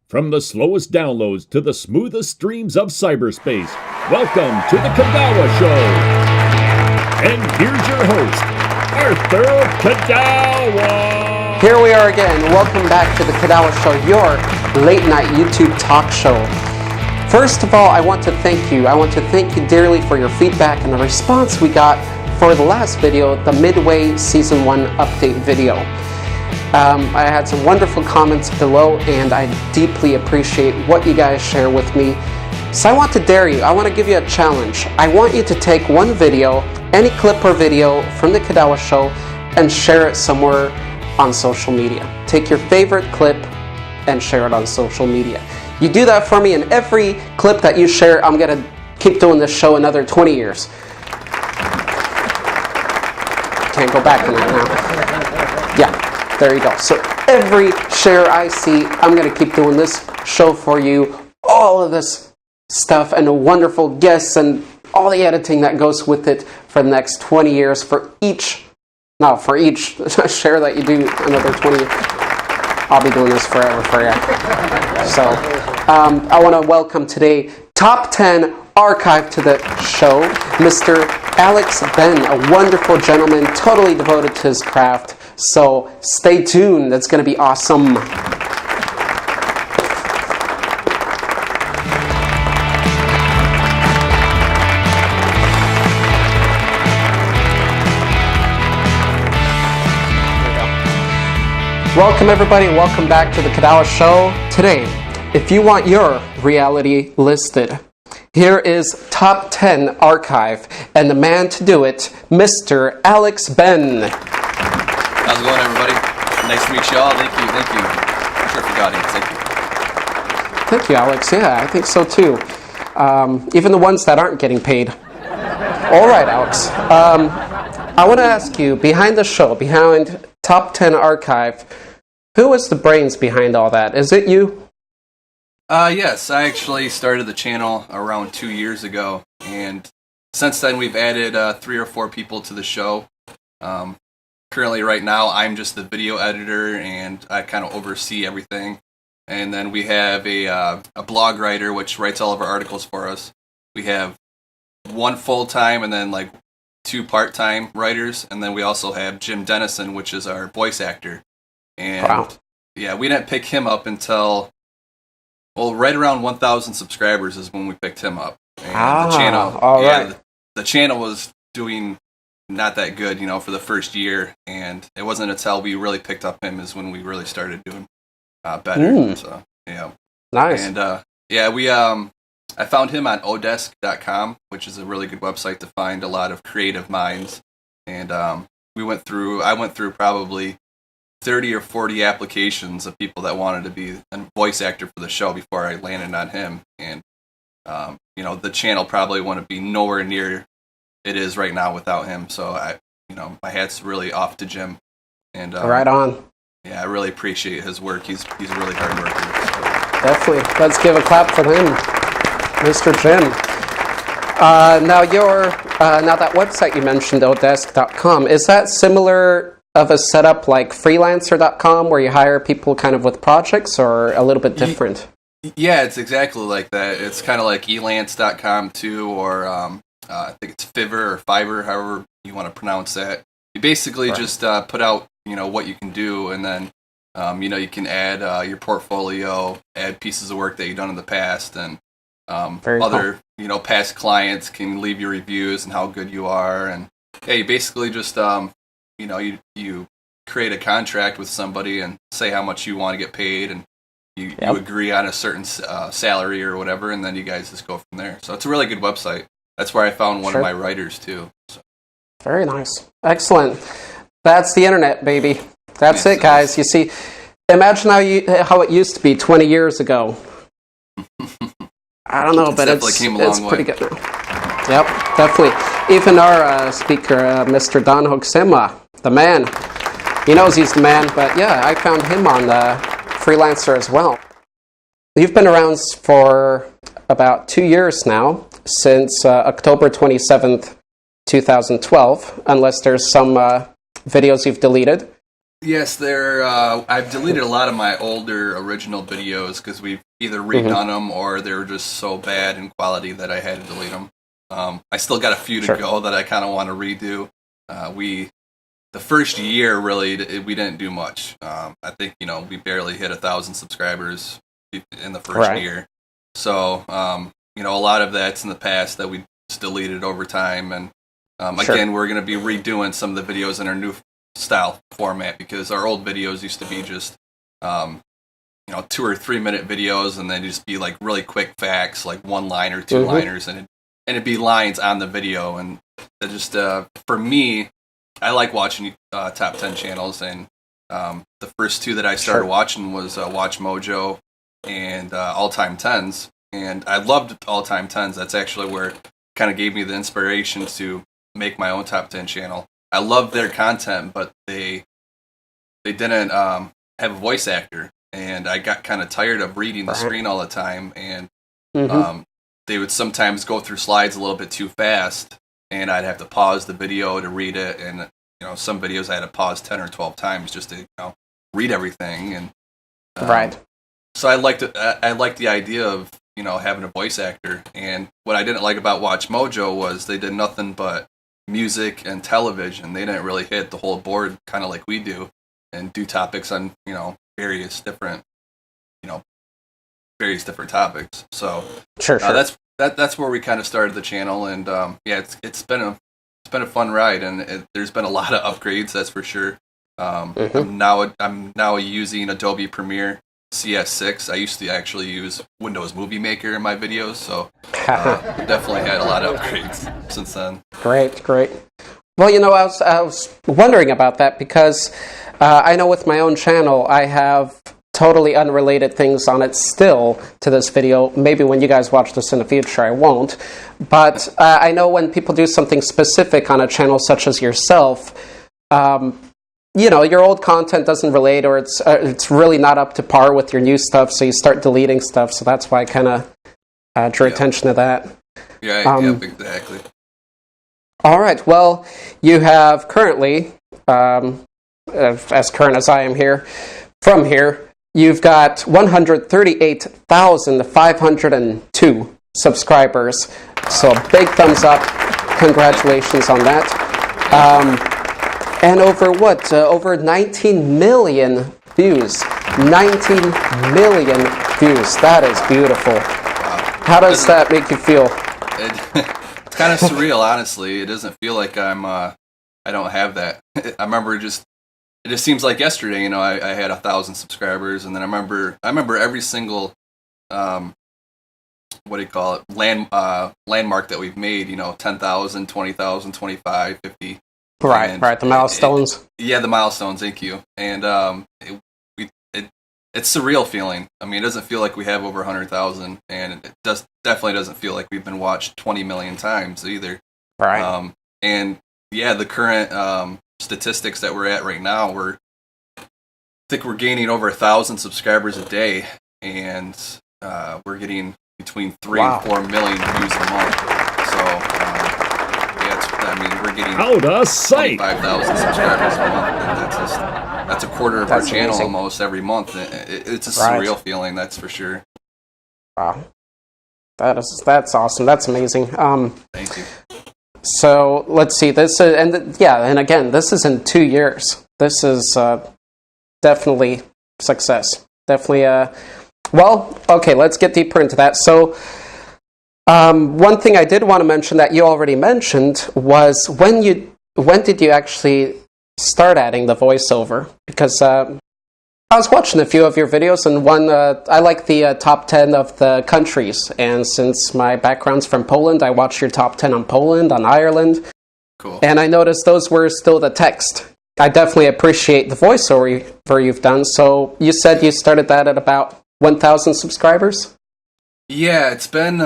From the slowest downloads to the smoothest streams of cyberspace, welcome to the Kidawa Show. And here's your host, Arthur Kidawa. Here we are again. Welcome back to the Kidawa Show, your late-night YouTube talk show. First of all, I want to thank you. I want to thank you dearly for your feedback and the response we got for the last video, the Midway Season 1 update video. I had some wonderful comments below, and I deeply appreciate what you guys share with me. So I want to dare you. I want to give you a challenge. I want you to take one video, any clip or video from the Kidawa Show, and share it somewhere on social media. Take your favorite clip and share it on social media. You do that for me, and every clip that you share, I'm going to keep doing this show another 20 years. Can't go back on that now. Yeah. There you go. So every share I see, I'm going to keep doing this show for you. All of this stuff and the wonderful guests and all the editing that goes with it for the next 20 years for each share that you do another 20 years. I'll be doing this forever for you. So I want to welcome today Top 10 Archive to the show, Mr. Alex Ben, a wonderful gentleman, totally devoted to his craft. So stay tuned, that's going to be awesome. Welcome everybody, welcome back to the Kidawa Show. Today, if you want your reality listed, here is Top 10 Archive, and the man to do it, Mr. Alex Ben. How's it going, everybody? Nice to meet you all. Thank you. I'm sure for the audience. Thank you. Thank you, Alex. Yeah, I think so too. Even the ones that aren't getting paid. All right, Alex. I want to ask you, behind the show, behind Top 10 Archive, who was the brains behind all that? Is it you? Yes, I actually started the channel around 2 years ago, and since then we've added 3 or 4 people to the show. Currently, right now, I'm just the video editor, and I kind of oversee everything. And then we have a blog writer, which writes all of our articles for us. We have 1 full-time and then like 2 part-time writers. And then we also have Jim Dennison, which is our voice actor. And wow. Yeah, we didn't pick him up until, well, right around 1,000 subscribers is when we picked him up. And the channel, all right. The channel was doing not that good, for the first year, and it wasn't until we really picked up him is when we really started doing better. So yeah, nice. And I found him on odesk.com, which is a really good website to find a lot of creative minds. And I went through probably 30 or 40 applications of people that wanted to be a voice actor for the show before I landed on him. And the channel probably wouldn't be nowhere near it is right now without him. So my hat's really off to Jim. And right on. Yeah, I really appreciate his work. He's a really hard worker. So. Definitely. Let's give a clap for him, Mr. Jim. Now that website you mentioned, odesk.com, is that similar of a setup like freelancer.com where you hire people kind of with projects, or a little bit different? Yeah, it's exactly like that. It's kind of like elance.com too, or I think it's Fiverr, however you want to pronounce that. You basically just put out, what you can do, and then, you can add your portfolio, add pieces of work that you've done in the past, and other, past clients can leave you reviews and how good you are, and yeah, you basically just, you create a contract with somebody and say how much you want to get paid, and you agree on a certain salary or whatever, and then you guys just go from there. So it's a really good website. That's where I found one of my writers, too. So. Very nice. Excellent. That's the internet, baby. That's it, guys. You see, imagine how it used to be 20 years ago. I don't know, but it's pretty good now. Yep, definitely. Even our speaker, Mr. Don Hoxema, the man. He knows he's the man, but yeah, I found him on Freelancer as well. You've been around for about 2 years now, since October 27th, 2012, unless there's some videos you've deleted. Yes, I've deleted a lot of my older original videos because we've either redone them or they were just so bad in quality that I had to delete them. I still got a few to go that I kind of want to redo. The first year really we didn't do much. I think we barely hit 1,000 subscribers in the first year. So a lot of that's in the past that we just deleted over time. And again, we're going to be redoing some of the videos in our new style format because our old videos used to be just 2 or 3 minute videos and then just be like really quick facts, like one liner, two liners, and it'd be lines on the video. And it just for me, I like watching top 10 channels, and the first two that I started watching was Watch Mojo and All Time Tens, and I loved All Time Tens. That's actually where it kind of gave me the inspiration to make my own top 10 channel. I loved their content, but they didn't have a voice actor, and I got kind of tired of reading the screen all the time, and they would sometimes go through slides a little bit too fast, and I'd have to pause the video to read it, and some videos I had to pause 10 or 12 times just to read everything, and so I liked the idea of having a voice actor. And what I didn't like about Watch Mojo was they did nothing but music and television. They didn't really hit the whole board kind of like we do and do topics on various different topics. So that's where we kind of started the channel, and it's been a fun ride, and there's been a lot of upgrades, that's for sure. I'm now using Adobe Premiere CS6. I used to actually use Windows Movie Maker in my videos, so definitely had a lot of upgrades since then. Great. Well, I was wondering about that because I know with my own channel, I have totally unrelated things on it still to this video. Maybe when you guys watch this in the future, I won't. But I know when people do something specific on a channel such as yourself, your old content doesn't relate, or it's really not up to par with your new stuff, so you start deleting stuff. So that's why I kind of drew attention to that. Yeah, exactly. All right. Well, you have currently, as current as I am here, from here, you've got 138,502 subscribers. So big thumbs up. Congratulations on that. And over 19 million views. 19 million views. That is beautiful. How does that make you feel? It's kind of surreal, honestly. It doesn't feel like I don't have that. I remember it just seems like yesterday, I had 1,000 subscribers, and then I remember every single, landmark that we've made, 10,000, 20,000, 25, 50. Right, the milestones. The milestones, thank you. And it's a surreal feeling. I mean, it doesn't feel like we have over 100,000, and it definitely doesn't feel like we've been watched 20 million times either. Right. And the current statistics that we're at right now, I think we're gaining over 1,000 subscribers a day, and we're getting between 3 and 4 million views a month. So we're getting out of sight 25,000 subscribers a month, and that's a quarter of our channel almost every month. It's a surreal feeling, that's for sure. Wow, that's awesome. That's amazing. Thank you. So let's see. This is, and again, this is in 2 years. This is definitely success. Definitely. Well, okay. Let's get deeper into that. So. One thing I did want to mention that you already mentioned was when did you actually start adding the voiceover? Because I was watching a few of your videos, and one I like the top 10 of the countries, and since my background's from Poland, I watched your top 10 on Poland, on Ireland. Cool. And I noticed those were still the text. I definitely appreciate the voiceover you've done. So you said you started that at about 1,000 subscribers? Yeah, it's been,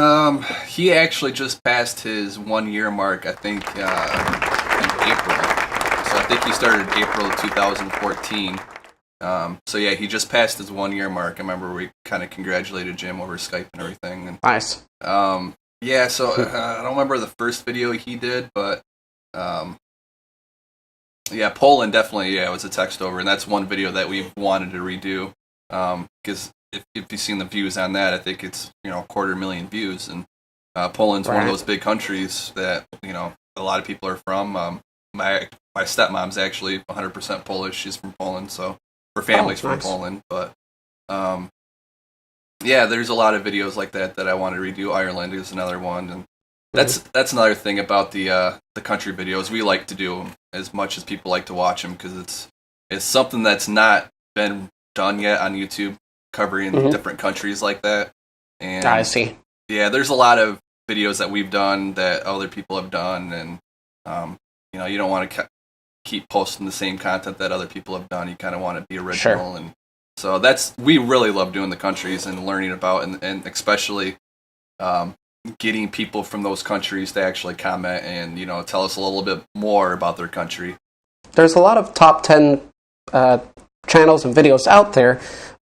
he actually just passed his 1 year mark, I think, in April. So I think he started April of 2014. So yeah, he just passed his 1 year mark. I remember we kind of congratulated Jim over Skype and everything. And, nice. Yeah, so I don't remember the first video he did, but I Yeah, Poland definitely. Yeah, it was a text over, and that's one video that we've wanted to redo. Because if you've seen the views on that, I think it's 250,000 views, and Poland's one of those big countries that a lot of people are from. My stepmom's actually 100% Polish. She's from Poland, so her family's from Poland. But yeah, there's a lot of videos like that I want to redo. Ireland is another one, and that's another thing about the country videos. We like to do them as much as people like to watch them because it's something that's not been done yet on YouTube, covering different countries like that. And I see. Yeah, there's a lot of videos that we've done that other people have done, and you don't want to keep posting the same content that other people have done. You kind of want to be original, and so we really love doing the countries and learning about, and especially getting people from those countries to actually comment and tell us a little bit more about their country. There's a lot of top 10 channels and videos out there,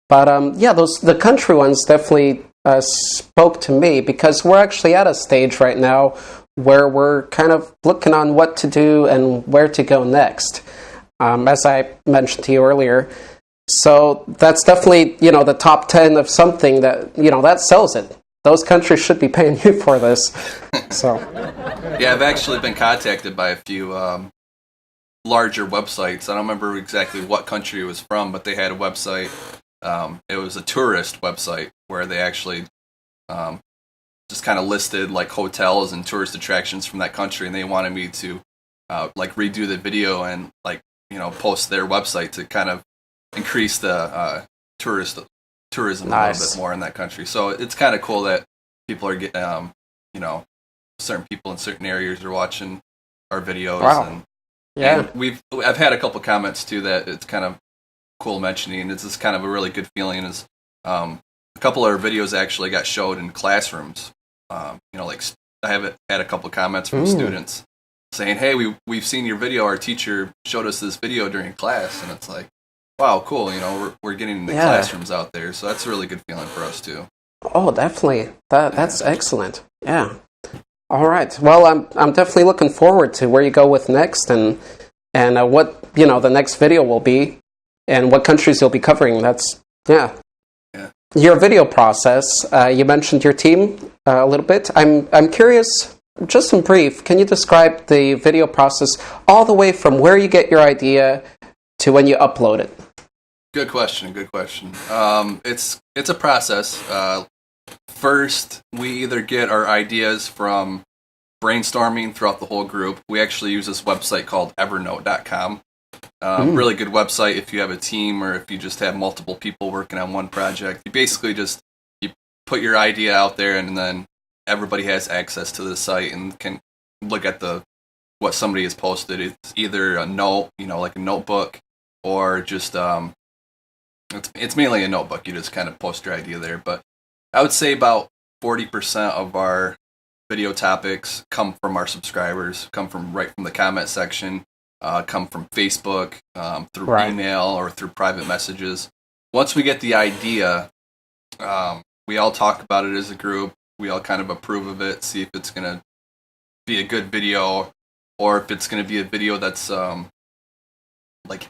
but the country ones definitely spoke to me because we're actually at a stage right now where we're kind of looking on what to do and where to go next, as I mentioned to you earlier. So that's definitely, the top 10 of something that, that sells it. Those countries should be paying you for this. So, yeah, I've actually been contacted by a few larger websites. I don't remember exactly what country it was from, but they had a website. It was a tourist website where they actually just kind of listed like hotels and tourist attractions from that country, and they wanted me to redo the video and post their website to kind of increase the tourism a little bit more in that country. So it's kind of cool that people are getting certain people in certain areas are watching our videos. Wow. And I've had a couple comments too that it's kind of cool mentioning. It's just kind of a really good feeling. Is a couple of our videos actually got showed in classrooms. I have had a couple of comments from students saying, "Hey, we've seen your video. Our teacher showed us this video during class," and it's like, wow, cool. We're getting the classrooms out there, so that's a really good feeling for us too. Oh, definitely. That's excellent. Yeah. All right. Well, I'm definitely looking forward to where you go with next, and what the next video will be, and what countries you'll be covering. That's your video process. You mentioned your team a little bit. I'm curious, just in brief. Can you describe the video process all the way from where you get your idea to when you upload it? Good question. It's a process. First, we either get our ideas from brainstorming throughout the whole group. We actually use this website called evernote.com. Really good website if you have a team or if you just have multiple people working on one project. You basically you put your idea out there, and then everybody has access to the site and can look at what somebody has posted. It's either a note, like a notebook, or just it's mainly a notebook. You just kind of post your idea there. But I would say about 40% of our video topics come from our subscribers, come from right from the comment section, come from Facebook, through email or through private messages. Once we get the idea, we all talk about it as a group. We all kind of approve of it, see if it's going to be a good video or if it's going to be a video that's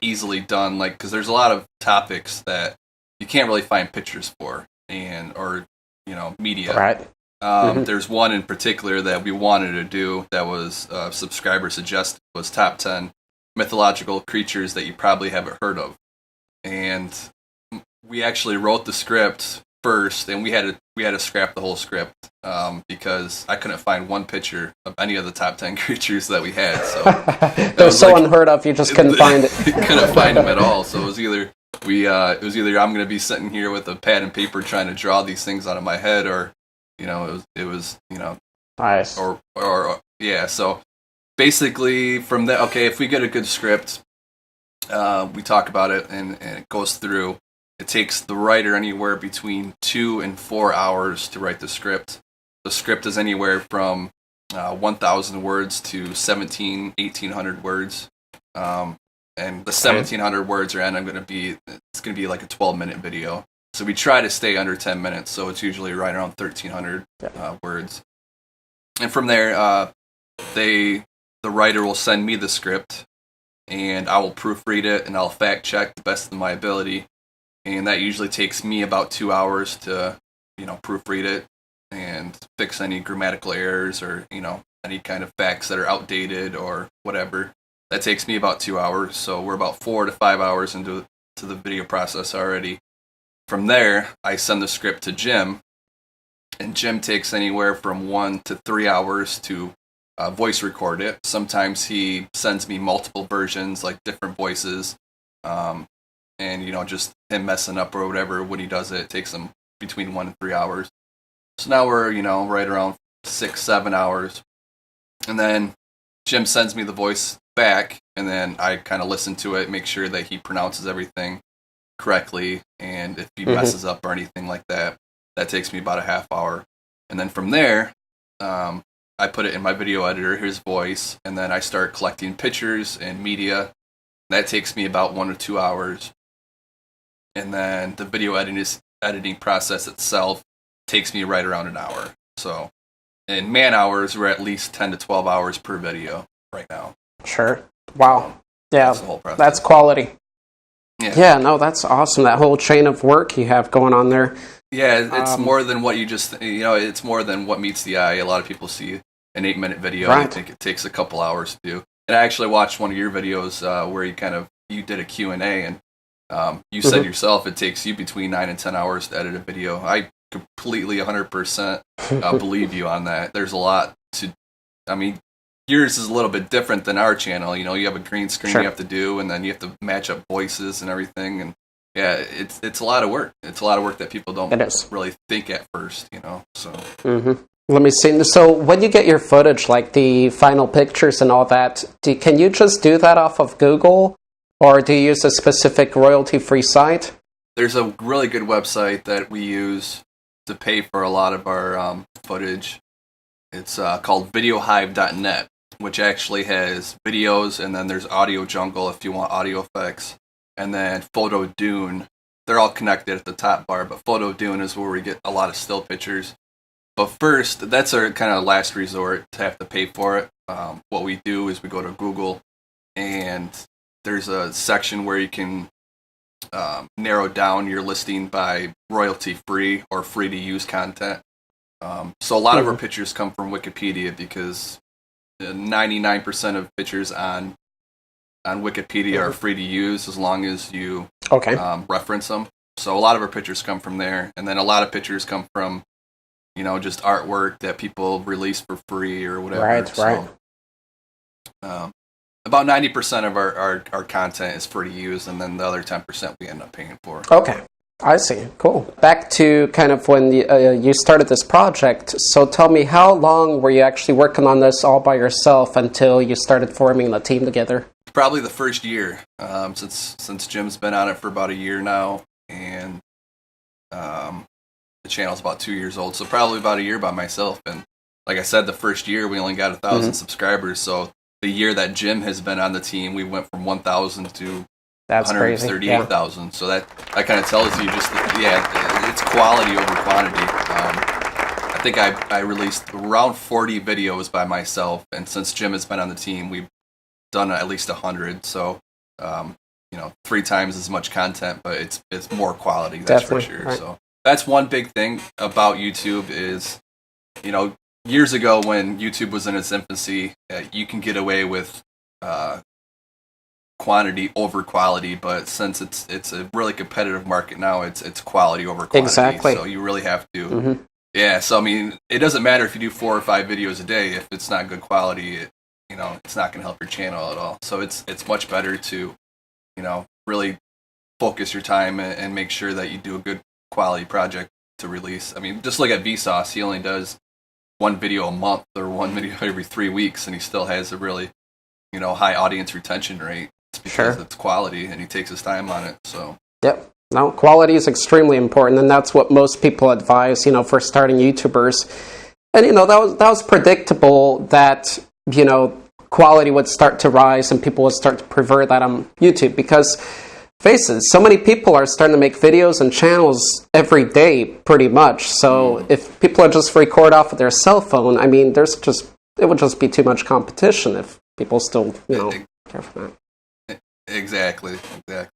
easily done, because there's a lot of topics that you can't really find pictures for or media. Right. There's one in particular that we wanted to do that was subscriber suggested, was top 10 mythological creatures that you probably haven't heard of. And we actually wrote the script first, and we had to scrap the whole script because I couldn't find one picture of any of the top 10 creatures that we had. So they're so unheard of, you just couldn't find it. Couldn't find them at all. So it was either I'm going to be sitting here with a pad and paper trying to draw these things out of my head, or it was nice. Or So basically, from that, if we get a good script, we talk about it and it goes through. It takes the writer anywhere between 2 and 4 hours to write the script. The script is anywhere from 1,000 words to 1,800 words. And the 1,700 words are going to be like a 12-minute video. So we try to stay under 10 minutes. So it's usually right around 1,300 words. And from there, the writer will send me the script. and I will proofread it and I'll fact check the best of my ability. And that usually takes me about 2 hours to, proofread it and fix any grammatical errors or, any kind of facts that are outdated or whatever. That takes me about 2 hours. So we're about 4 to 5 hours into the video process already. From there, I send the script to Jim, and Jim takes anywhere from 1 to 3 hours to voice record it. Sometimes he sends me multiple versions, like different voices, and just him messing up or whatever when he does it. It takes him between 1 and 3 hours. So now we're right around 6-7 hours, and then Jim sends me the voice back, and then I kind of listen to it, make sure that he pronounces everything correctly, and if he messes up or anything like that, that takes me about a half hour. And then from there, I put it in my video editor, his voice, and then I start collecting pictures and media. That takes me about 1 or 2 hours. And then the video editing process itself takes me right around an hour. So in man hours, we're at least 10 to 12 hours per video right now. Sure. Wow. Yeah, that's the whole process. That's quality. Yeah, no, that's awesome. That whole chain of work you have going on there. Yeah, it's more than what you just, it's more than what meets the eye. A lot of people see an 8-minute video and think it takes a couple hours to do. And I actually watched one of your videos where you did a Q&A, and you said yourself it takes you between 9 and 10 hours to edit a video. I completely 100% believe you on that. There's a lot yours is a little bit different than our channel. You have a green screen you have to do, and then you have to match up voices and everything. And yeah, it's a lot of work. It's a lot of work that people don't really think at first, So. Let me see. So when you get your footage, like the final pictures and all that, can you just do that off of Google, or do you use a specific royalty-free site? There's a really good website that we use to pay for a lot of our footage. It's called videohive.net, which actually has videos, and then there's Audio Jungle if you want audio effects, and then Photo Dune. They're all connected at the top bar, but Photo Dune is where we get a lot of still pictures. But first, that's our kind of last resort to have to pay for it. What we do is we go to Google, and there's a section where you can narrow down your listing by royalty-free or free-to-use content. So a lot of our pictures come from Wikipedia, because 99% of pictures on Wikipedia are free to use as long as you reference them. So a lot of our pictures come from there, and then a lot of pictures come from just artwork that people release for free or whatever. Right. About 90% of our content is free to use, and then the other 10% we end up paying for. Okay. I see. Cool. Back to kind of when you started this project. So tell me, how long were you actually working on this all by yourself until you started forming the team together? Probably the first year, since Jim's been on it for about a year now, and the channel's about 2 years old, so probably about a year by myself. And like I said, the first year we only got 1,000 subscribers. So the year that Jim has been on the team, we went from 1,000 to 138,000. So that kind of tells you it's quality over quantity. I think I released around 40 videos by myself, and since Jim has been on the team, we've done at least 100. So 3 times as much content, but it's more quality. That's for sure. Right. So that's one big thing about YouTube is, years ago when YouTube was in its infancy, you can get away with quantity over quality, but since it's a really competitive market now, it's quality over quantity. Exactly. So you really have to. Yeah. So it doesn't matter if you do 4 or 5 videos a day. If it's not good quality, it's not going to help your channel at all. So it's much better to, really focus your time and make sure that you do a good quality project to release. Just look at Vsauce. He only does 1 video a month or 1 video every 3 weeks, and he still has a really, high audience retention rate. It's because it's quality, and he takes his time on it. So. Yep. No, quality is extremely important, and that's what most people advise, for starting YouTubers. And, that was predictable that, quality would start to rise and people would start to prefer that on YouTube, because face it, so many people are starting to make videos and channels every day, pretty much. So if people are just record off of their cell phone, it would just be too much competition if people still, care for that. Exactly. Do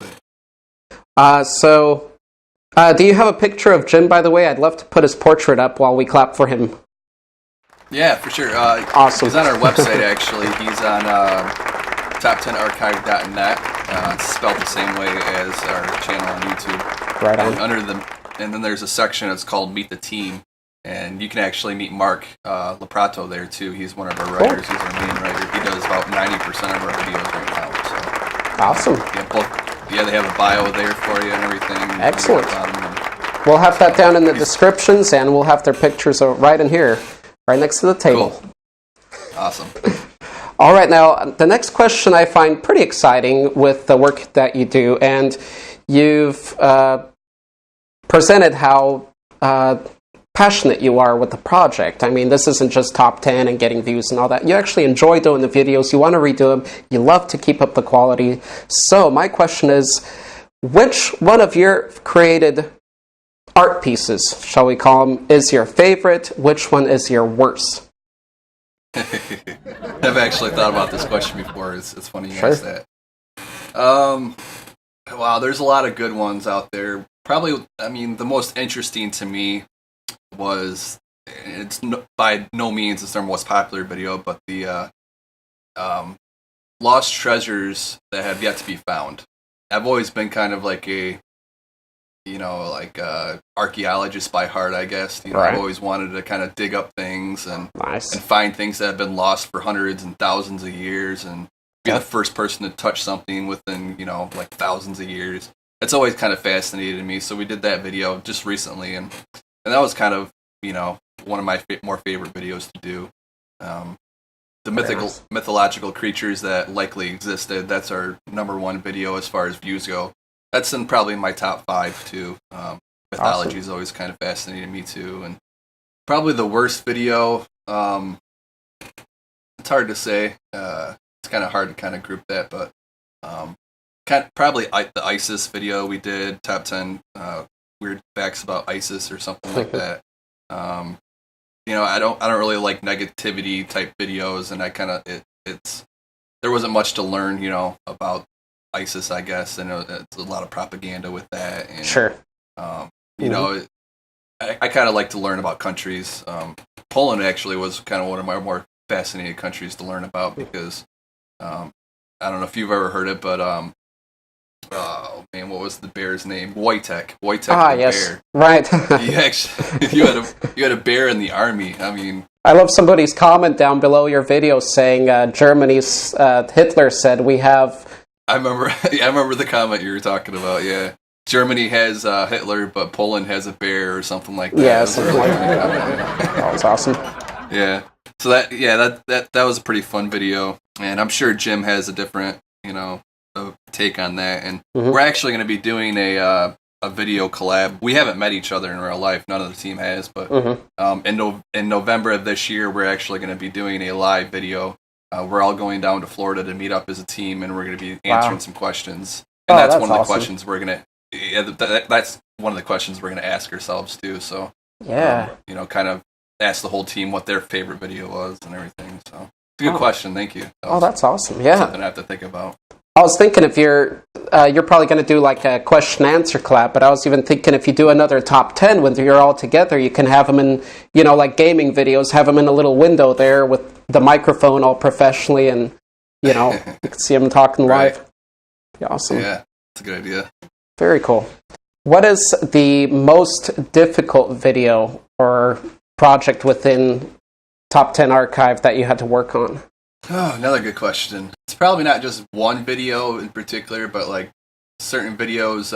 you have a picture of Jim, by the way? I'd love to put his portrait up while we clap for him. Yeah, for sure. Awesome. He's on our website, actually. He's on top10archive.net. It's spelled the same way as our channel on YouTube. Right on. And then there's a section that's called Meet the Team. And you can actually meet Mark Leprato there, too. He's one of our writers. He's our main writer. He does about 90% of our videos right now. So, awesome. Yeah, they have a bio there for you and everything. Excellent. We'll have that down in the descriptions, and we'll have their pictures right in here, right next to the table. Cool. Awesome. All right, now, the next question I find pretty exciting with the work that you do, and you've presented how passionate you are with the project. I mean, this isn't just top 10 and getting views and all that. You actually enjoy doing the videos. You want to redo them. You love to keep up the quality. So my question is, which one of your created art pieces, shall we call them, is your favorite? Which one is your worst? I've actually thought about this question before. It's funny you asked that. Wow, there's a lot of good ones out there. Probably, I mean, the most interesting to me was, by no means it's their most popular video, but the lost treasures that have yet to be found. I've always been kind of like a archaeologist by heart, I guess. Right. I've always wanted to kind of dig up things and Nice. and find things that have been lost for hundreds and thousands of years, and be the first person to touch something within like thousands of years. It's always kind of fascinated me. So we did that video just recently, and that was kind of one of my more favorite videos to do. The mythological creatures that likely existed. That's our number one video as far as views go. That's in probably my top 5 too. Mythology is always kind of fascinating me too, and probably the worst video. It's hard to say. It's kind of hard to kind of group that, but probably the ISIS video we did, top 10 weird facts about ISIS or something like that. I don't really like negativity type videos, and I kind of there wasn't much to learn, about ISIS, I guess, and it's a lot of propaganda with that. And, sure. I kind of like to learn about countries. Poland actually was kind of one of my more fascinating countries to learn about because I don't know if you've ever heard it, but oh man, what was the bear's name? Wojtek. Wojtek the yes. bear. Right. you had a bear in the army. I mean, I love somebody's comment down below your video saying Germany's Hitler said we have. I remember the comment you were talking about. Yeah, Germany has Hitler, but Poland has a bear or something like that. Yeah, something like that. That was awesome. Yeah. So that was a pretty fun video, and I'm sure Jim has a different take on that. And we're actually going to be doing a video collab. We haven't met each other in real life. None of the team has, but in November of this year, we're actually going to be doing a live video. We're all going down to Florida to meet up as a team, and we're going to be answering some questions. And that's one of the questions we're going to. That's one of the questions we're going to ask ourselves too. So kind of ask the whole team what their favorite video was and everything. So it's a good question. Thank you. That's awesome. Yeah, something I have to think about. I was thinking if you're probably going to do like a question answer collab, but I was even thinking if you do another top 10 when you're all together, you can have them in like gaming videos, have them in a little window there with the microphone all professionally, and you can see them talking live. Be awesome. Yeah, that's a good idea. Very cool. What is the most difficult video or project within Top 10 Archive that you had to work on? Oh, another good question. It's probably not just one video in particular, but like certain videos.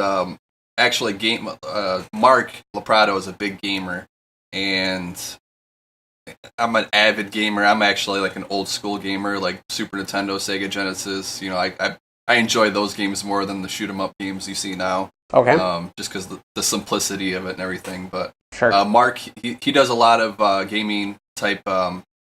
Actually, Mark Leprato is a big gamer, and I'm an avid gamer. I'm actually like an old school gamer, like Super Nintendo, Sega Genesis. I enjoy those games more than the shoot 'em up games you see now. Okay. Just because the simplicity of it and everything. But sure. Mark, he does a lot of gaming type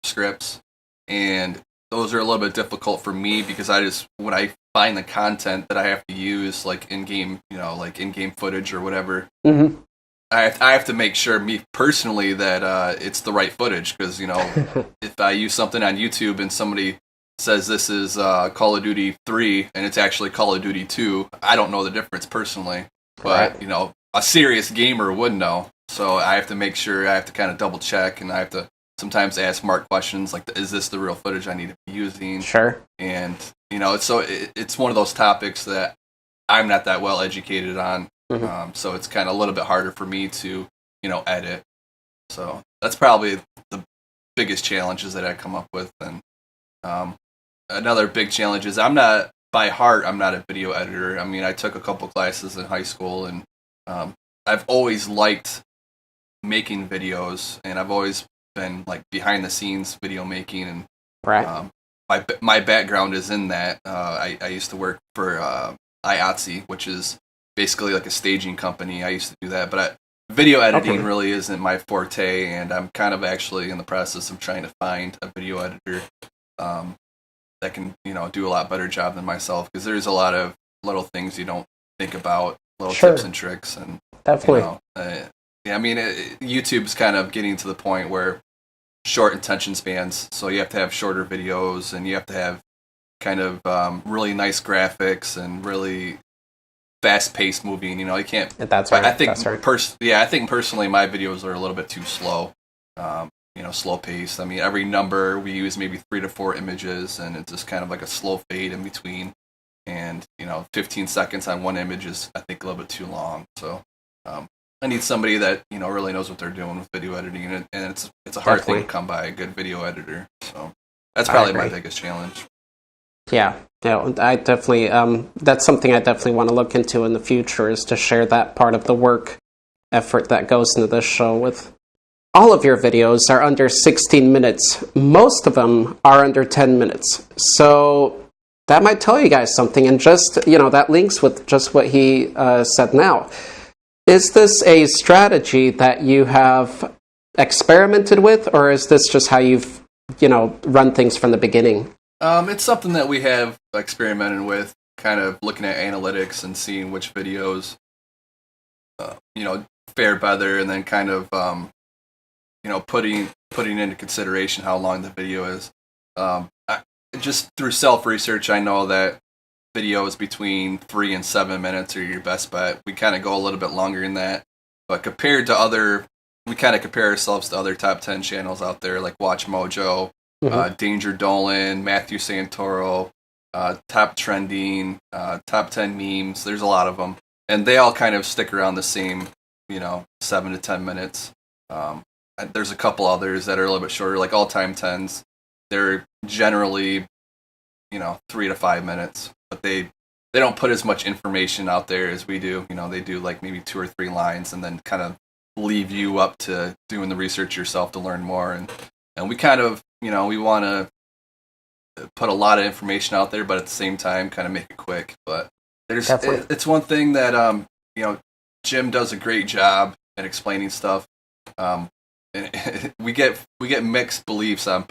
scripts, and those are a little bit difficult for me because when I find the content that I have to use, like in-game, like in-game footage or whatever, I have to make sure, me personally, that it's the right footage because, if I use something on YouTube and somebody says this is Call of Duty 3 and it's actually Call of Duty 2, I don't know the difference personally, but Right. you know, a serious gamer would know. So I have to make sure, I have to kind of double check, and I have to sometimes ask Mark questions like, is this the real footage I need to be using? Sure. And you know, it's one of those topics that I'm not that well educated on. So it's kind of a little bit harder for me to, you know, edit. So that's probably the biggest challenges that I come up with. And another big challenge is I'm not a video editor. I mean, I took a couple classes in high school, and I've always liked making videos, and I've always been like behind the scenes video making, and my background is in that. I used to work for IATSE, which is basically like a staging company. I used to do that, but video editing really isn't my forte, and I'm kind of actually in the process of trying to find a video editor that can, you know, do a lot better job than myself, because there's a lot of little things you don't think about, little tips and tricks, and definitely. You know, yeah, I mean, YouTube's kind of getting to the point where short attention spans, so you have to have shorter videos, and you have to have kind of really nice graphics and really fast-paced moving. You know, you can't. That's right. I think That's right. I think personally my videos are a little bit too slow. You know, slow-paced. I mean, every number we use maybe 3 to 4 images, and it's just kind of like a slow fade in between. And you know, 15 seconds on one image is, I think, a little bit too long. So I need somebody that, you know, really knows what they're doing with video editing, and it's a hard thing to come by, a good video editor. So that's probably my biggest challenge. Yeah, I definitely, that's something I definitely want to look into in the future, is to share that part of the work effort that goes into this show. With all of your videos are under 16 minutes. Most of them are under 10 minutes. So that might tell you guys something, and just, you know, that links with just what he said now. Is this a strategy that you have experimented with, or is this just how you've, you know, run things from the beginning? It's something that we have experimented with, kind of looking at analytics and seeing which videos, you know, fare better, and then kind of, you know, putting into consideration how long the video is. Just through self-research, I know that videos between 3 and 7 minutes are your best bet. We kind of go a little bit longer than that, but compared to we kind of compare ourselves to other top 10 channels out there, like Watch Mojo, Danger Dolan, Matthew Santoro, Top Trending, Top 10 Memes. There's a lot of them, and they all kind of stick around the same, you know, 7 to 10 minutes. There's a couple others that are a little bit shorter, like All Time 10s. They're generally, you know, 3 to 5 minutes, but they don't put as much information out there as we do. You know, they do like maybe 2 or 3 lines, and then kind of leave you up to doing the research yourself to learn more. And we kind of, you know, we want to put a lot of information out there, but at the same time, kind of make it quick. But it's one thing that, you know, Jim does a great job at explaining stuff. And we get mixed beliefs on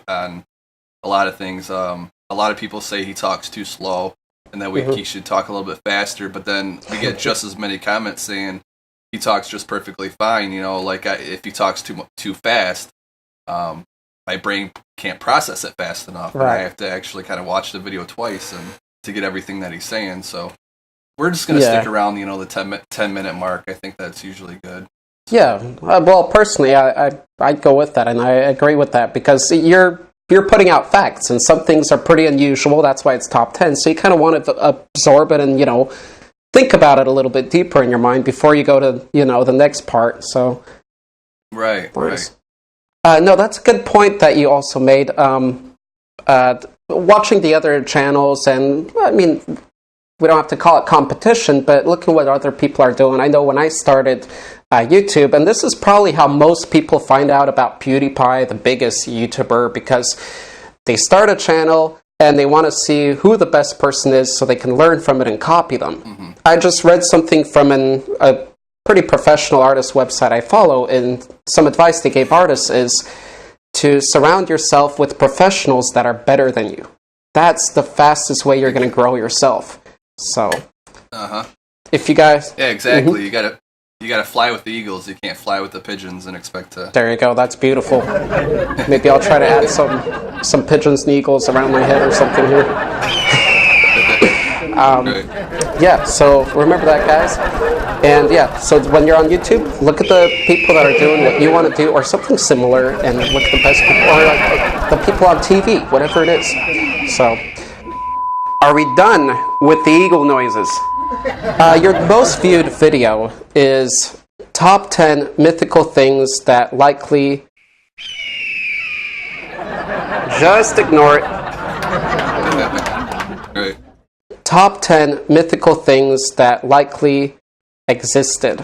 a lot of things. A lot of people say he talks too slow, and that he should talk a little bit faster. But then we get just as many comments saying he talks just perfectly fine. You know, like if he talks too fast, my brain can't process it fast enough. Right. And I have to actually kind of watch the video twice and to get everything that he's saying. So we're just going to stick around, you know, the 10-minute mark. I think that's usually good. Yeah. Well, personally, I'd go with that, and I agree with that, because you're putting out facts, and some things are pretty unusual. That's why it's top 10. So you kind of want to absorb it and, you know, think about it a little bit deeper in your mind before you go to, you know, the next part. So right. No, that's a good point that you also made. Watching the other channels, and I mean, we don't have to call it competition, but looking at what other people are doing. I know when I started YouTube, and this is probably how most people find out about PewDiePie, the biggest YouTuber, because they start a channel and they want to see who the best person is so they can learn from it and copy them. I just read something from a pretty professional artist website I follow, and some advice they gave artists is to surround yourself with professionals that are better than you. That's the fastest way you're going to grow yourself. So, if you guys... Yeah, exactly. You got to You got to fly with the eagles. You can't fly with the pigeons and expect to. There you go. That's beautiful. Maybe I'll try to add some pigeons and eagles around my head or something here. Yeah, so remember that, guys. And yeah, so when you're on YouTube, look at the people that are doing what you want to do or something similar, and look at the best people, or like the people on TV, whatever it is. So, are we done with the eagle noises? Your most viewed video is Top 10 Mythical Things That Likely... Just ignore it. Right. Top 10 mythical things that likely existed.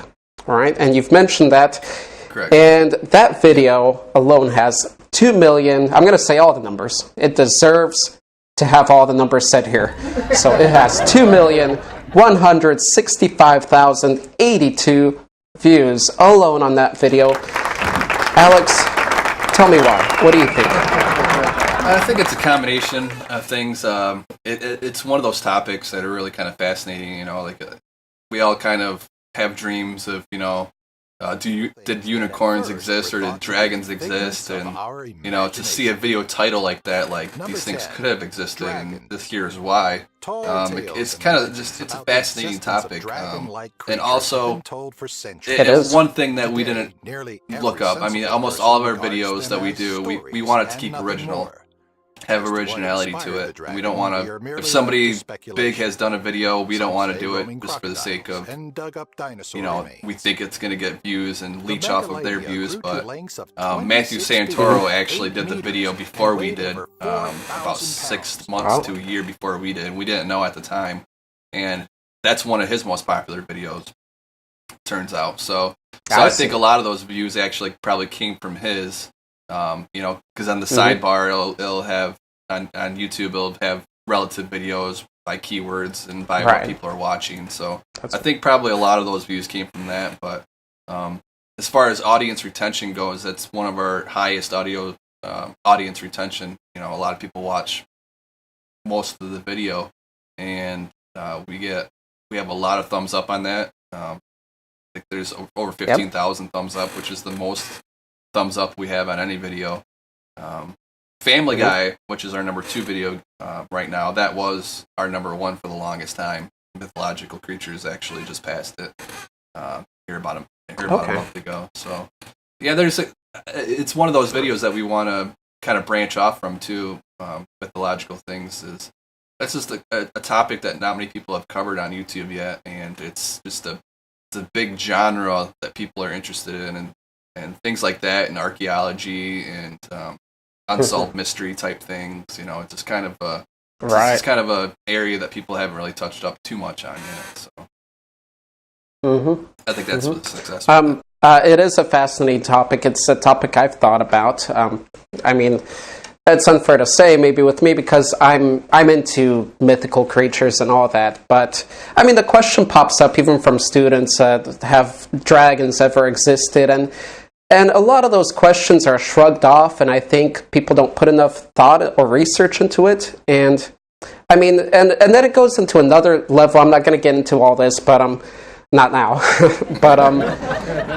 All right, and you've mentioned that. Correct. And that video alone has 2 million. I'm going to say all the numbers. It deserves to have all the numbers said here. So it has 2,165,082 views alone on that video. Alex, tell me why. What do you think? I think it's a combination of things. It's one of those topics that are really kind of fascinating. You know, like we all kind of have dreams of, you know, did unicorns exist or did dragons exist? And you know, to see a video title like that, like these things could have existed, and this here's why. It's kind of just it's a fascinating topic, and also it's one thing that we didn't look up. I mean, almost all of our videos that we do, we want it to keep original. Have originality to it. We don't want to, if somebody big has done a video, we don't want to do it just for the sake of, you know, we think it's going to get views and leech off of their views, but Matthew Santoro actually did the video before we did, about 6 months to a year before we did, and we didn't know at the time, and that's one of his most popular videos, turns out. So I think a lot of those views actually probably came from his. You know, because on the sidebar, it'll have on YouTube, it'll have relative videos by keywords and by what people are watching. So I think probably a lot of those views came from that. But as far as audience retention goes, that's one of our highest audience retention. You know, a lot of people watch most of the video, and we have a lot of thumbs up on that. I think there's over 15,000 thumbs up, which is the most thumbs up we have on any video. Family Guy, which is our number 2 video right now, that was our number 1 for the longest time. Mythological Creatures actually just passed it here about a month ago. So yeah, it's one of those videos that we want to kind of branch off from too. Mythological things that's just a topic that not many people have covered on YouTube yet, and it's just it's a big genre that people are interested in, and things like that, and archaeology and unsolved mystery type things. You know, it's just kind of a area that people haven't really touched up too much on yet. So I think that's what success. It is a fascinating topic. It's a topic I've thought about. I mean, it's unfair to say maybe with me because I'm into mythical creatures and all that. But I mean, the question pops up even from students: have dragons ever existed? And a lot of those questions are shrugged off, and I think people don't put enough thought or research into it. And I mean, and then it goes into another level. I'm not going to get into all this, but not now. But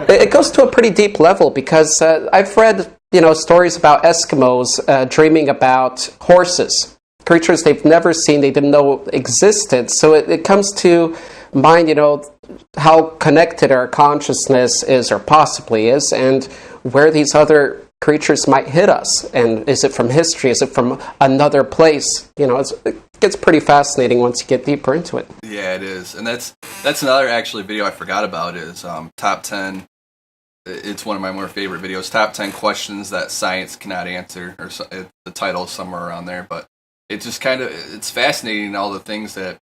it goes to a pretty deep level because I've read, you know, stories about Eskimos dreaming about horses, creatures they've never seen, they didn't know existed. So it comes to mind, you know, how connected our consciousness is or possibly is, and where these other creatures might hit us. And is it from history? Is it from another place? You know, it gets pretty fascinating once you get deeper into it. Yeah, it is. And that's another actually video I forgot about is Top 10. It's one of my more favorite videos. Top 10 questions that science cannot answer, or the title is somewhere around there. But it's just kind of, it's fascinating, all the things that,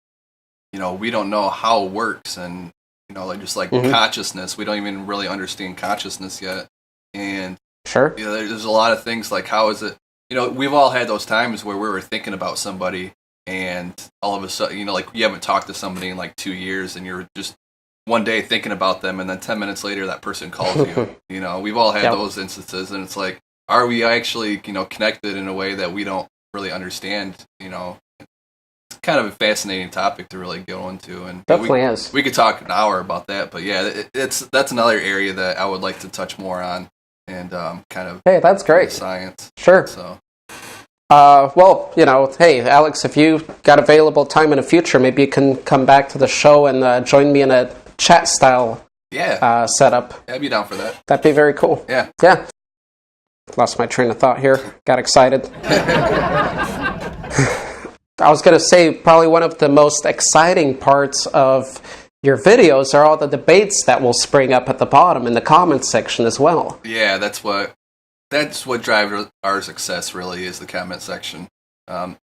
you know, we don't know how it works, and, you know, like just like consciousness, we don't even really understand consciousness yet. And you know, there's a lot of things like, how is it, you know, we've all had those times where we were thinking about somebody, and all of a sudden, you know, like you haven't talked to somebody in like 2 years, and you're just one day thinking about them, and then 10 minutes later that person calls you. You know, we've all had those instances, and it's like, are we actually, you know, connected in a way that we don't really understand? You know, kind of a fascinating topic to really go into, and definitely is. We could talk an hour about that, but yeah, that's another area that I would like to touch more on, and kind of hey, that's great science. Sure. So. Well, hey, Alex, if you got available time in the future, maybe you can come back to the show and join me in a chat style setup. Yeah, I'd be down for that. That'd be very cool. Yeah. Lost my train of thought here. Got excited. I was going to say probably one of the most exciting parts of your videos are all the debates that will spring up at the bottom in the comments section as well. Yeah, that's what drives our success, really, is the comment section.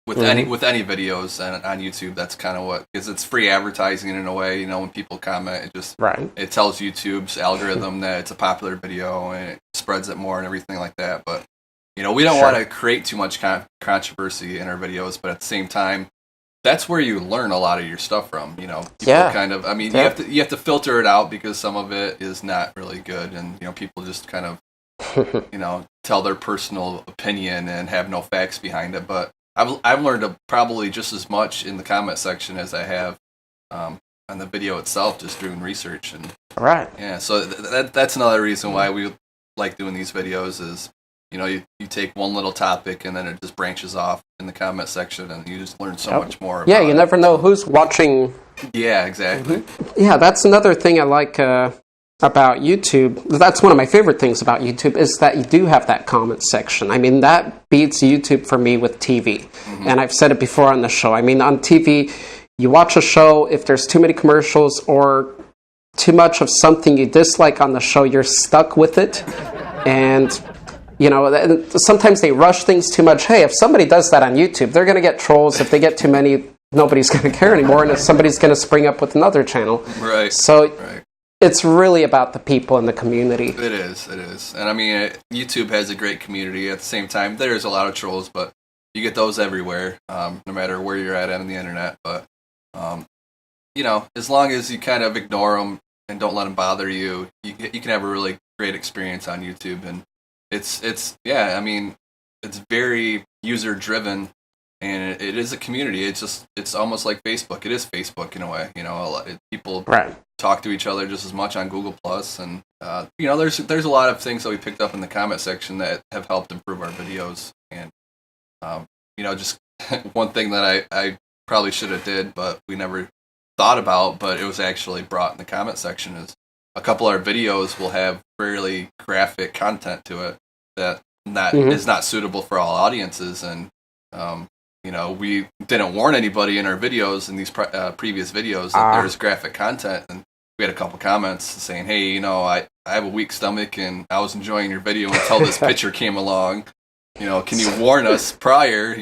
With any videos on YouTube, that's kind of what, because it's free advertising in a way. When people comment, it just it tells YouTube's algorithm that it's a popular video and it spreads it more and everything like that. But we don't want to create too much controversy in our videos, but at the same time, that's where you learn a lot of your stuff from. People kind of, you have to filter it out because some of it is not really good, and people just kind of tell their personal opinion and have no facts behind it. But I've learned probably just as much in the comment section as I have on the video itself, just doing research. And yeah, so that's another reason why we like doing these videos is you take one little topic and then it just branches off in the comment section, and you just learn so much more. Yeah, you never know who's watching. Yeah, exactly. Yeah, that's another thing I like about YouTube. That's one of my favorite things about YouTube is that you do have that comment section. That beats YouTube for me with TV. And I've said it before on the show. On TV, you watch a show, if there's too many commercials or too much of something you dislike on the show, you're stuck with it. And sometimes they rush things too much. Hey, if somebody does that on YouTube, they're going to get trolls. If they get too many, nobody's going to care anymore, and somebody's going to spring up with another channel. Right. So it's really about the people in the community. It is. And YouTube has a great community. At the same time, there's a lot of trolls, but you get those everywhere, no matter where you're at on the internet. But, as long as you kind of ignore them and don't let them bother you, you can have a really great experience on YouTube. And it's very user driven, and it is a community. It's almost like Facebook. It is Facebook in a way. People talk to each other just as much on Google Plus, and there's a lot of things that we picked up in the comment section that have helped improve our videos. And just one thing that I probably should have did, but we never thought about, but it was actually brought in the comment section, is a couple of our videos will have fairly graphic content to it that is not suitable for all audiences. And we didn't warn anybody in our videos, in these previous videos, that there's graphic content, and we had a couple comments saying, hey, I have a weak stomach and I was enjoying your video until this picture came along. Can you warn us prior?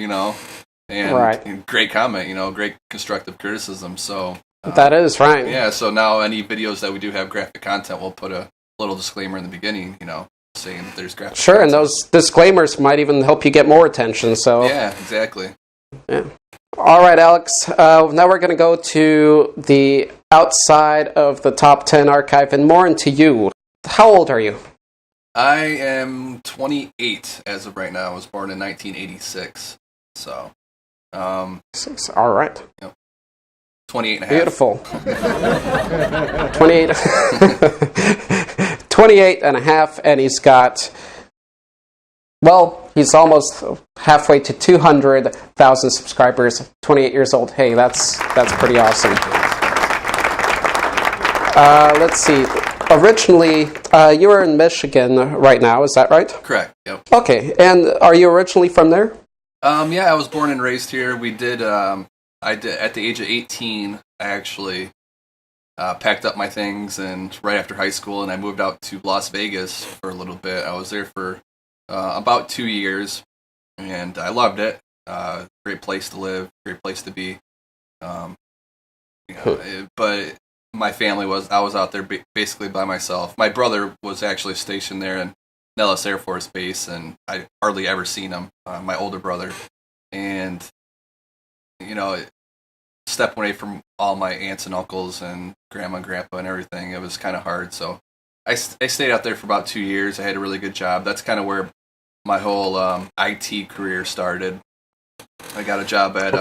And great comment, great constructive criticism. So that is right. Yeah, so now any videos that we do have graphic content, we'll put a little disclaimer in the beginning, saying that there's graphic content. And those disclaimers might even help you get more attention. So yeah, exactly. Yeah. All right, Alex. Now we're going to go to the outside of the top 10 archive and more into you. How old are you? I am 28 as of right now. I was born in 1986. So, all right. 28 and a half. Beautiful. 28. 28 and a half, and he's got, he's almost halfway to 200,000 subscribers. 28 years old. Hey, that's pretty awesome. Let's see. Originally, you were in Michigan right now, is that right? Correct, yep. Okay, and are you originally from there? Yeah, I was born and raised here. We did, at the age of 18, I actually packed up my things, and right after high school, and I moved out to Las Vegas for a little bit. I was there for about 2 years, and I loved it. Great place to live, great place to be. But my family I was out there basically by myself. My brother was actually stationed there in Nellis Air Force Base, and I hardly ever seen him, my older brother. And, stepping away from all my aunts and uncles and grandma and grandpa and everything, it was kind of hard. So I stayed out there for about 2 years. I had a really good job. That's kind of where my whole IT career started. I got a job at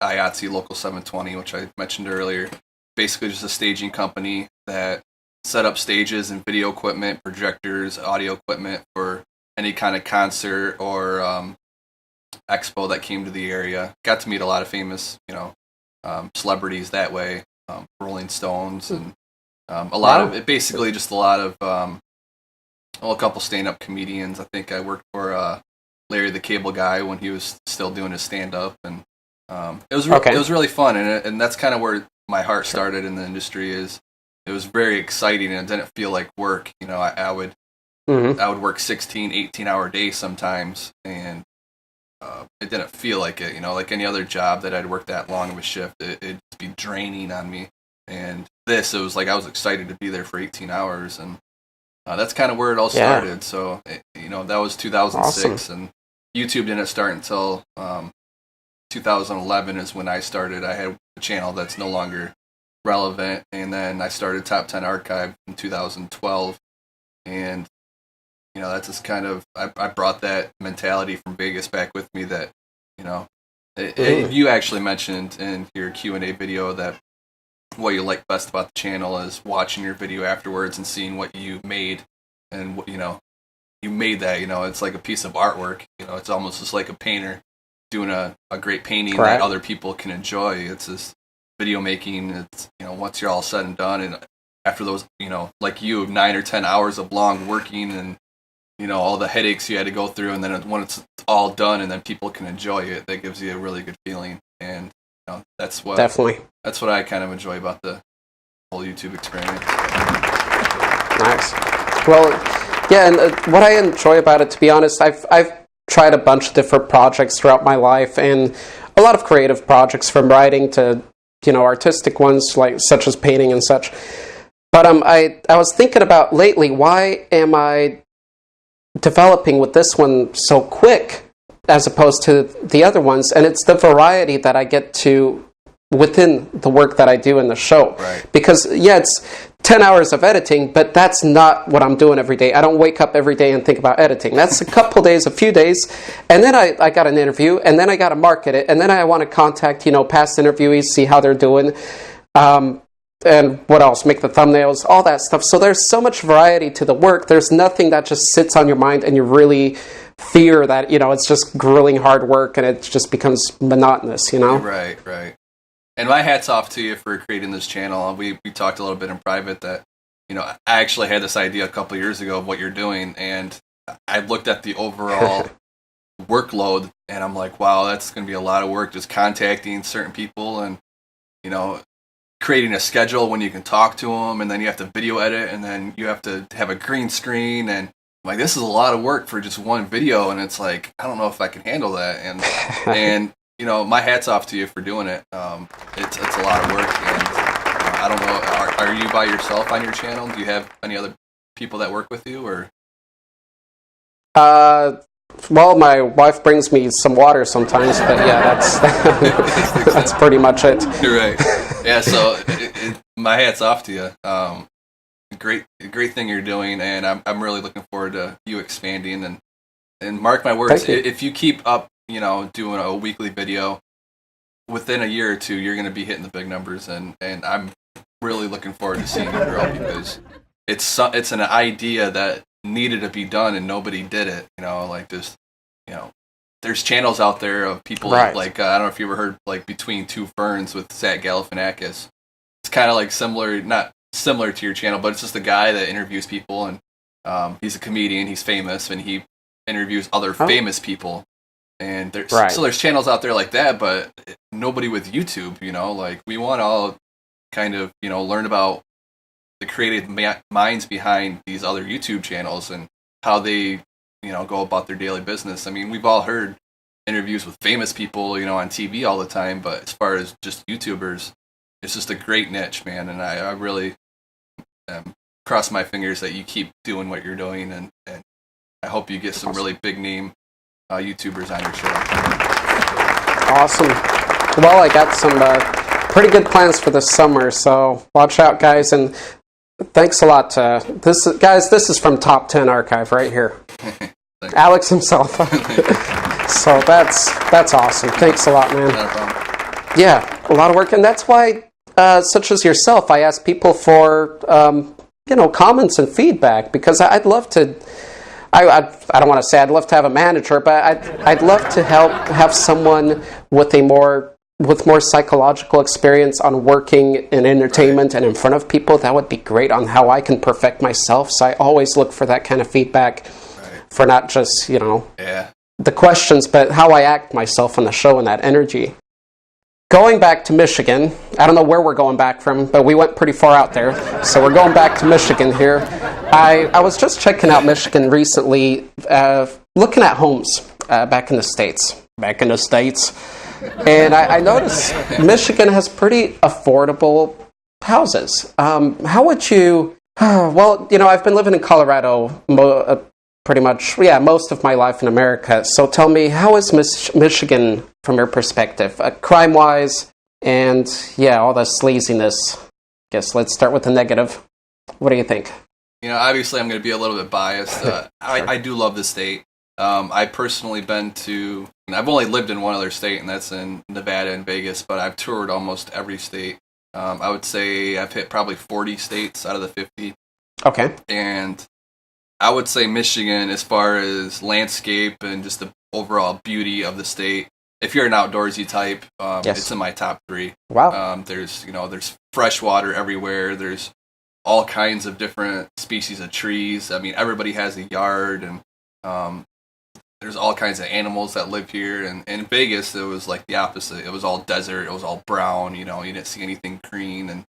IATSE Local 720, which I mentioned earlier. Basically just a staging company that set up stages and video equipment, projectors, audio equipment for any kind of concert or expo that came to the area. Got to meet a lot of famous, celebrities that way, Rolling Stones, and a lot of it. Basically, just a lot of a couple stand-up comedians. I think I worked for Larry the Cable Guy when he was still doing his stand-up, and it was really fun. And that's kind of where my heart started in the industry. Is it was very exciting, and it didn't feel like work. I would work 16, 18-hour days sometimes, and it didn't feel like it, like any other job that I'd work that long of a shift. It'd be draining on me. And it was like I was excited to be there for 18 hours. And that's kind of where it all started. So, that was 2006. And YouTube didn't start until 2011 is when I started. I had a channel that's no longer relevant. And then I started Top 10 Archive in 2012. And that's just kind of, I brought that mentality from Vegas back with me that, you actually mentioned in your Q&A video that what you like best about the channel is watching your video afterwards and seeing what you made. And, you made that, it's like a piece of artwork. It's almost just like a painter doing a great painting that other people can enjoy. It's this video making, it's, once you're all said and done, and after those, like 9 or 10 hours of long working and, all the headaches you had to go through, and then when it's all done and then people can enjoy it, that gives you a really good feeling. And that's what I kind of enjoy about the whole YouTube experience. Nice. Well, yeah, and what I enjoy about it, to be honest, I've tried a bunch of different projects throughout my life, and a lot of creative projects, from writing to artistic ones such as painting and such. But I was thinking about lately, why am I developing with this one so quick as opposed to the other ones? And it's the variety that I get to within the work that I do in the show. Right. Because it's 10 hours of editing, but that's not what I'm doing every day. I don't wake up every day and think about editing. That's a few days, and then I got an interview, and then I got to market it, and then I want to contact past interviewees, see how they're doing, and what else, make the thumbnails, all that stuff. So there's so much variety to the work. There's nothing that just sits on your mind and you really fear that, it's just grueling hard work and it just becomes monotonous, Right. And my hat's off to you for creating this channel. We talked a little bit in private that, I actually had this idea a couple of years ago of what you're doing, and I looked at the overall workload, and I'm like, wow, that's going to be a lot of work, just contacting certain people and, creating a schedule when you can talk to them, and then you have to video edit, and then you have to have a green screen, and I'm like, this is a lot of work for just one video, and it's like, I don't know if I can handle that, and my hat's off to you for doing it. It's a lot of work, and I don't know, are you by yourself on your channel? Do you have any other people that work with you, or? Well, my wife brings me some water sometimes, but yeah, that's pretty much it. You're right. Yeah, so my hat's off to you. Great thing you're doing, and I'm really looking forward to you expanding. And mark my words, if you keep up, doing a weekly video, within a year or two, you're going to be hitting the big numbers, and I'm really looking forward to seeing you grow, because it's an idea that needed to be done and nobody did it. There's channels out there of people I don't know if you ever heard Between Two Ferns with Zach Galifianakis. It's kind of similar, not similar to your channel, but it's just a guy that interviews people, and he's a comedian, he's famous, and he interviews other famous people. And so there's channels out there like that, but nobody with YouTube. We want to all kind of learn about the creative minds behind these other YouTube channels and how they go about their daily business. I mean, we've all heard interviews with famous people on TV all the time, but as far as just YouTubers, it's just a great niche, man. And I really cross my fingers that you keep doing what you're doing, and I hope you get some really big name YouTubers on your show. Awesome. Well, I got some pretty good plans for this summer, so watch out, guys, and thanks a lot. This is from Top 10 Archive right here. Alex himself. So that's awesome. Thanks a lot, man. Not a problem. Yeah, a lot of work, and that's why, such as yourself, I ask people for comments and feedback, because I'd love to. I don't want to say I'd love to have a manager, but I'd love to have someone with more psychological experience on working in entertainment and in front of people. That would be great on how I can perfect myself. So I always look for that kind of feedback for not just the questions, but how I act myself on the show and that energy. Going back to Michigan, I don't know where we're going back from, but we went pretty far out there. So we're going back to Michigan here. I was just checking out Michigan recently, looking at homes back in the States. And I noticed Michigan has pretty affordable houses. How would you... Well, I've been living in Colorado pretty much, most of my life in America. So tell me, how is Michigan from your perspective, crime-wise, and all the sleaziness? Guess let's start with the negative. What do you think? Obviously I'm going to be a little bit biased. Sure. I do love the state. I personally I've only lived in one other state, and that's in Nevada and Vegas, but I've toured almost every state. I would say I've hit probably 40 states out of the 50. Okay. And I would say Michigan, as far as landscape and just the overall beauty of the state, if you're an outdoorsy type, it's in my top 3. Wow. There's fresh water everywhere. There's all kinds of different species of trees. I mean, everybody has a yard, and there's all kinds of animals that live here. And in Vegas, it was like the opposite. It was all desert. It was all brown. You didn't see anything green, and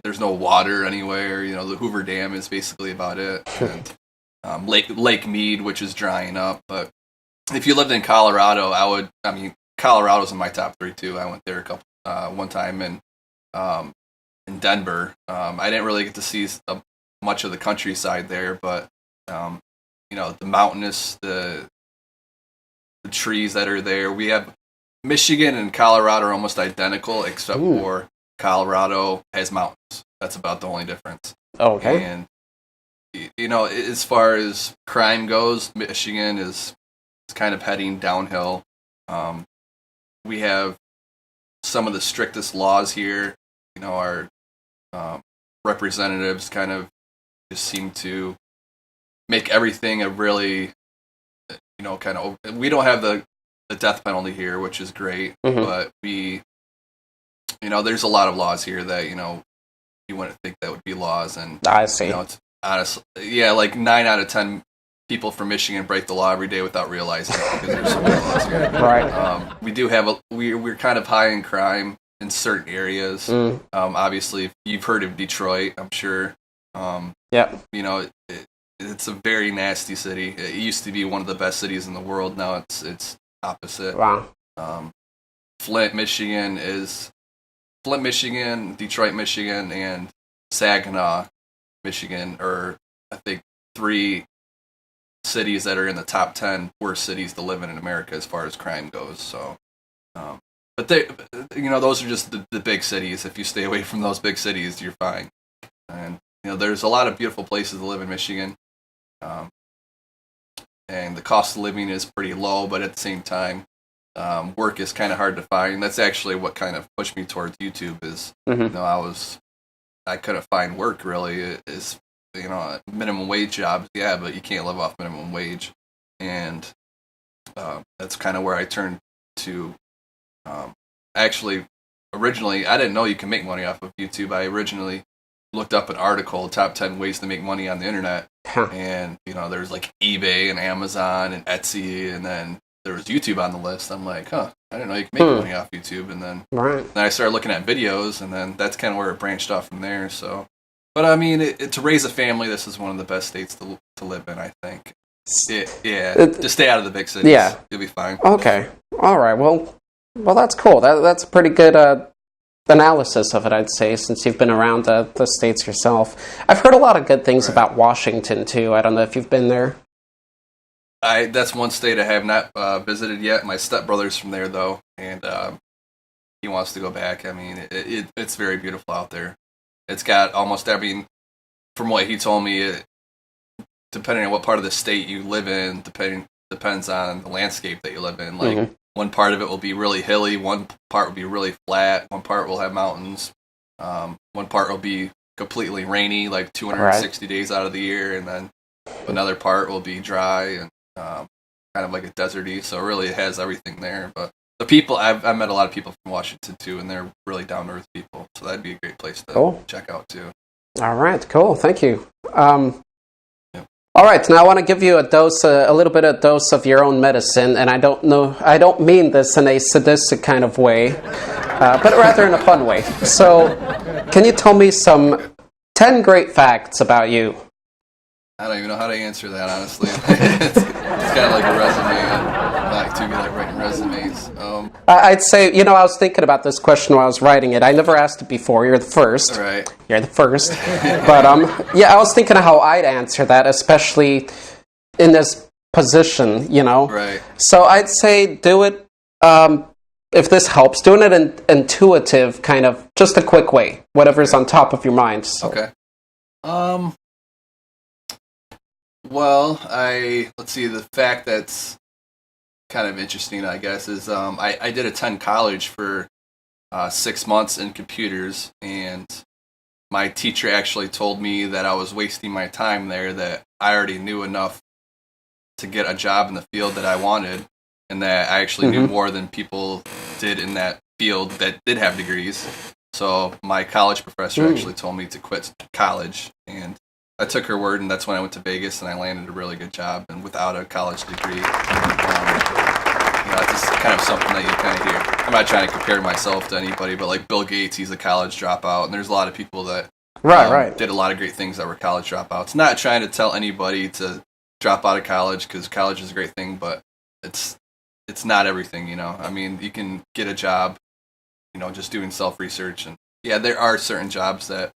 there's no water anywhere. The Hoover Dam is basically about it. And Lake Mead, which is drying up. But if you lived in Colorado, Colorado's in my top 3 too. I went there one time in Denver. I didn't really get to see much of the countryside there, but the mountainous, the trees that are there. We have Michigan and Colorado are almost identical, except for Colorado has mountains. That's about the only difference. Okay. And as far as crime goes, Michigan is kind of heading downhill. We have some of the strictest laws here. Our representatives kind of just seem to make everything a really, we don't have the death penalty here, which is great, but there's a lot of laws here that, you wouldn't think that would be laws. And I see. It's honestly, like 9 out of 10 people from Michigan break the law every day without realizing it, because there's so many laws here. Right. We do have we're kind of high in crime in certain areas. Obviously, you've heard of Detroit, I'm sure. It's a very nasty city. It used to be one of the best cities in the world. Now it's opposite. Wow. Flint, Michigan, Detroit, Michigan, and Saginaw, Michigan are, I think, 3 cities that are in the top 10 worst cities to live in America as far as crime goes. So, but those are just the big cities. If you stay away from those big cities, you're fine. And there's a lot of beautiful places to live in Michigan, and the cost of living is pretty low. But at the same time, work is kind of hard to find. That's actually what kind of pushed me towards YouTube. Is I couldn't find work really. Is minimum wage jobs, but you can't live off minimum wage, and that's kind of where I turned to. Actually, originally, I didn't know you can make money off of YouTube. I originally looked up an article, top 10 ways to make money on the internet, and there's like eBay and Amazon and Etsy, and then there was YouTube on the list. I'm like, I didn't know you could make money off YouTube, and then I started looking at videos, and then that's kind of where it branched off from there. So. But I mean, to raise a family, this is one of the best states to live in, I think. Just stay out of the big cities. Yeah, you'll be fine. Okay, all right. Well, that's cool. That's a pretty good analysis of it, I'd say, since you've been around the states yourself. I've heard a lot of good things about Washington too. I don't know if you've been there. That's one state I have not visited yet. My stepbrother's from there though, and he wants to go back. I mean, it's very beautiful out there. It's got almost from what he told me, depending on what part of the state you live in, the depends on the landscape that you live in. Like one part of it will be really hilly, one part will be really flat, one part will have mountains, one part will be completely rainy, like 260 days out of the year, and then another part will be dry and kind of like a deserty. So really, it has everything there. But the people, I've met a lot of people from Washington too, and they're really down to earth people. So that'd be a great place to check out too. All right, cool. Thank you. All right, now I want to give you a little bit of dose of your own medicine, and I don't mean this in a sadistic kind of way, but rather in a fun way. So, can you tell me some 10 great facts about you? I don't even know how to answer that, honestly. It's kind of like a resume. I like to be like writing resumes. I'd say, I was thinking about this question while I was writing it. I never asked it before. You're the first. Right. You're the first. But, I was thinking of how I'd answer that, especially in this position, Right. So I'd say do it, if this helps, doing it in intuitive, kind of, just a quick way, whatever's on top of your mind. So. Okay. Well, let's see, the fact that's kind of interesting, I guess, is I did attend college for 6 months in computers, and my teacher actually told me that I was wasting my time there, that I already knew enough to get a job in the field that I wanted, and that I actually knew more than people did in that field that did have degrees. So my college professor actually told me to quit college, and I took her word, and that's when I went to Vegas, and I landed a really good job, and without a college degree. It's just kind of something that you kind of hear. I'm not trying to compare myself to anybody, but like Bill Gates, he's a college dropout, and there's a lot of people that did a lot of great things that were college dropouts. Not trying to tell anybody to drop out of college, because college is a great thing, but it's not everything, I mean, you can get a job, just doing self-research, and there are certain jobs that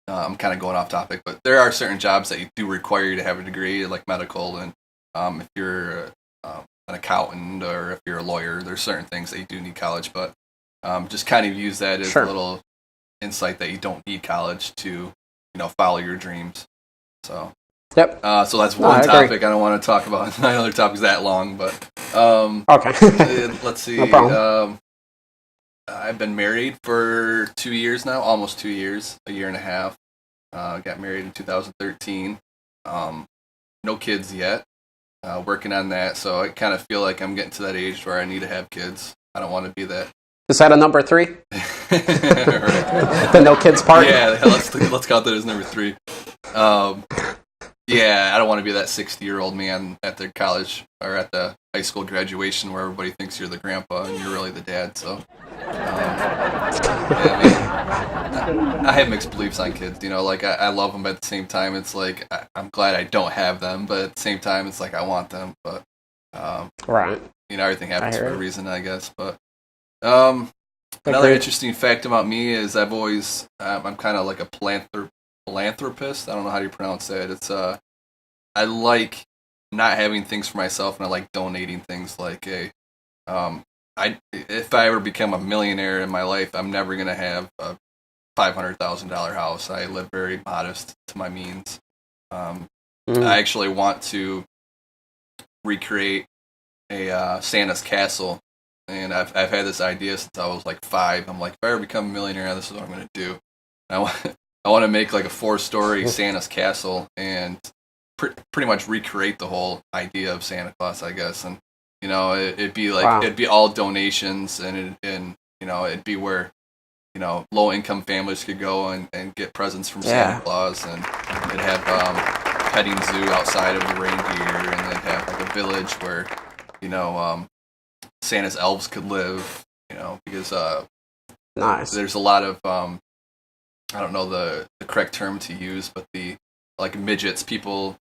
I'm kind of going off topic, but there are certain jobs that do require you to have a degree, like medical, and if you're an accountant or if you're a lawyer, there's certain things that you do need college, but just kind of use that as a little insight that you don't need college to, follow your dreams. So, so that's one topic I don't want to talk about. My other topic's that long, but okay. Let's see. No problem. I've been married for 2 years now, almost 2 years, a year and a half. Got married in 2013. No kids yet. Working on that, so I kind of feel like I'm getting to that age where I need to have kids. I don't want to be that. Is that a number 3? The no kids part? Yeah, let's count that as number 3. I don't want to be that 60-year-old man at the college or at the high school graduation where everybody thinks you're the grandpa and you're really the dad. So, I have mixed beliefs on kids. Like I love them, but at the same time, it's like I'm glad I don't have them. But at the same time, it's like I want them. But everything happens for a reason, I guess. But another interesting fact about me is I'm kind of like a philanthropist. I don't know how you pronounce that. It's I like not having things for myself, and I like donating things. Like if I ever become a millionaire in my life, I'm never gonna have a $500,000 house. I live very modest to my means. I actually want to recreate a Santa's castle, and I've had this idea since I was like 5. I'm like, if I ever become a millionaire, this is what I'm gonna do. I want to make like a 4-story Santa's castle and pretty much recreate the whole idea of Santa Claus, I guess. And it'd be like it'd be all donations, and it'd be where low income families could go and get presents from Santa Claus, and it'd have petting zoo outside of the reindeer, and they'd have like a village where Santa's elves could live. Because there's a lot of I don't know the correct term to use, but the like midgets, people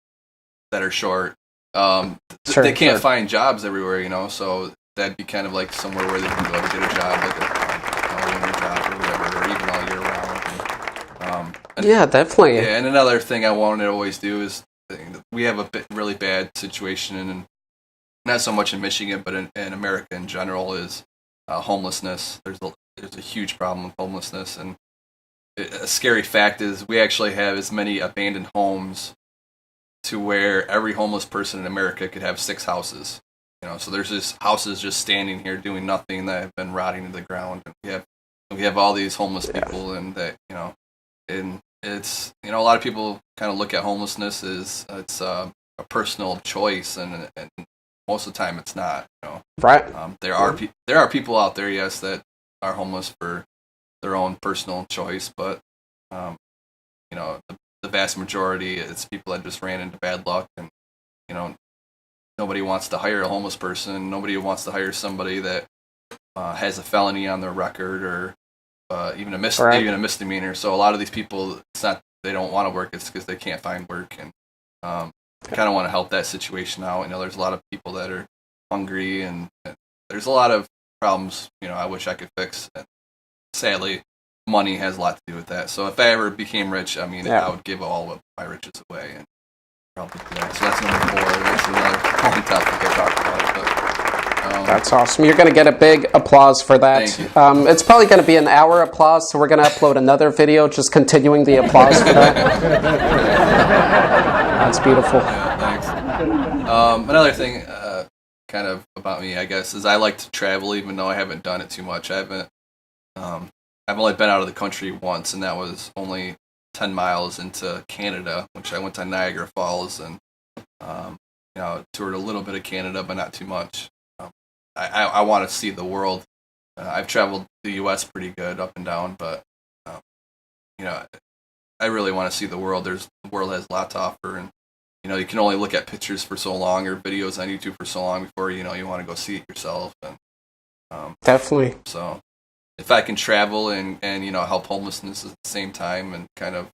that are short, they can't find jobs everywhere, so that'd be kind of like somewhere where they can go to get a job, like a winter job or whatever, or even all year round. Definitely. Yeah, and another thing I wanted to always do is we have a really bad situation, and not so much in Michigan, but in America in general, is homelessness. There's a huge problem with homelessness, and a scary fact is we actually have as many abandoned homes to where every homeless person in America could have 6 houses. So there's just houses just standing here doing nothing that have been rotting to the ground. And we have all these homeless people, and that and it's a lot of people kind of look at homelessness as it's a personal choice, and most of the time it's not. Right. There are people out there, yes, that are homeless for their own personal choice, but the vast majority, it's people that just ran into bad luck, and nobody wants to hire a homeless person. Nobody wants to hire somebody that has a felony on their record, or even a misdemeanor. So a lot of these people, it's not they don't want to work; it's because they can't find work, and I kind of want to help that situation out. There's a lot of people that are hungry, and there's a lot of problems. I wish I could fix. And sadly, money has a lot to do with that. So if I ever became rich, I would give all of my riches away, and probably do that. So that's number 4. That's another common topic I talked about. But, that's awesome. You're going to get a big applause for that. Thank you. It's probably going to be an hour applause, so we're going to upload another video just continuing the applause for that. That's beautiful. Yeah, thanks. Another thing, kind of about me, I guess, is I like to travel, even though I haven't done it too much. I've only been out of the country once, and that was only 10 miles into Canada, which I went to Niagara Falls, and toured a little bit of Canada, but not too much. I want to see the world. I've traveled the U.S. pretty good up and down, but I really want to see the world. The world has a lot to offer, and you can only look at pictures for so long, or videos on YouTube for so long before you want to go see it yourself. And definitely. So if I can travel and help homelessness at the same time, and kind of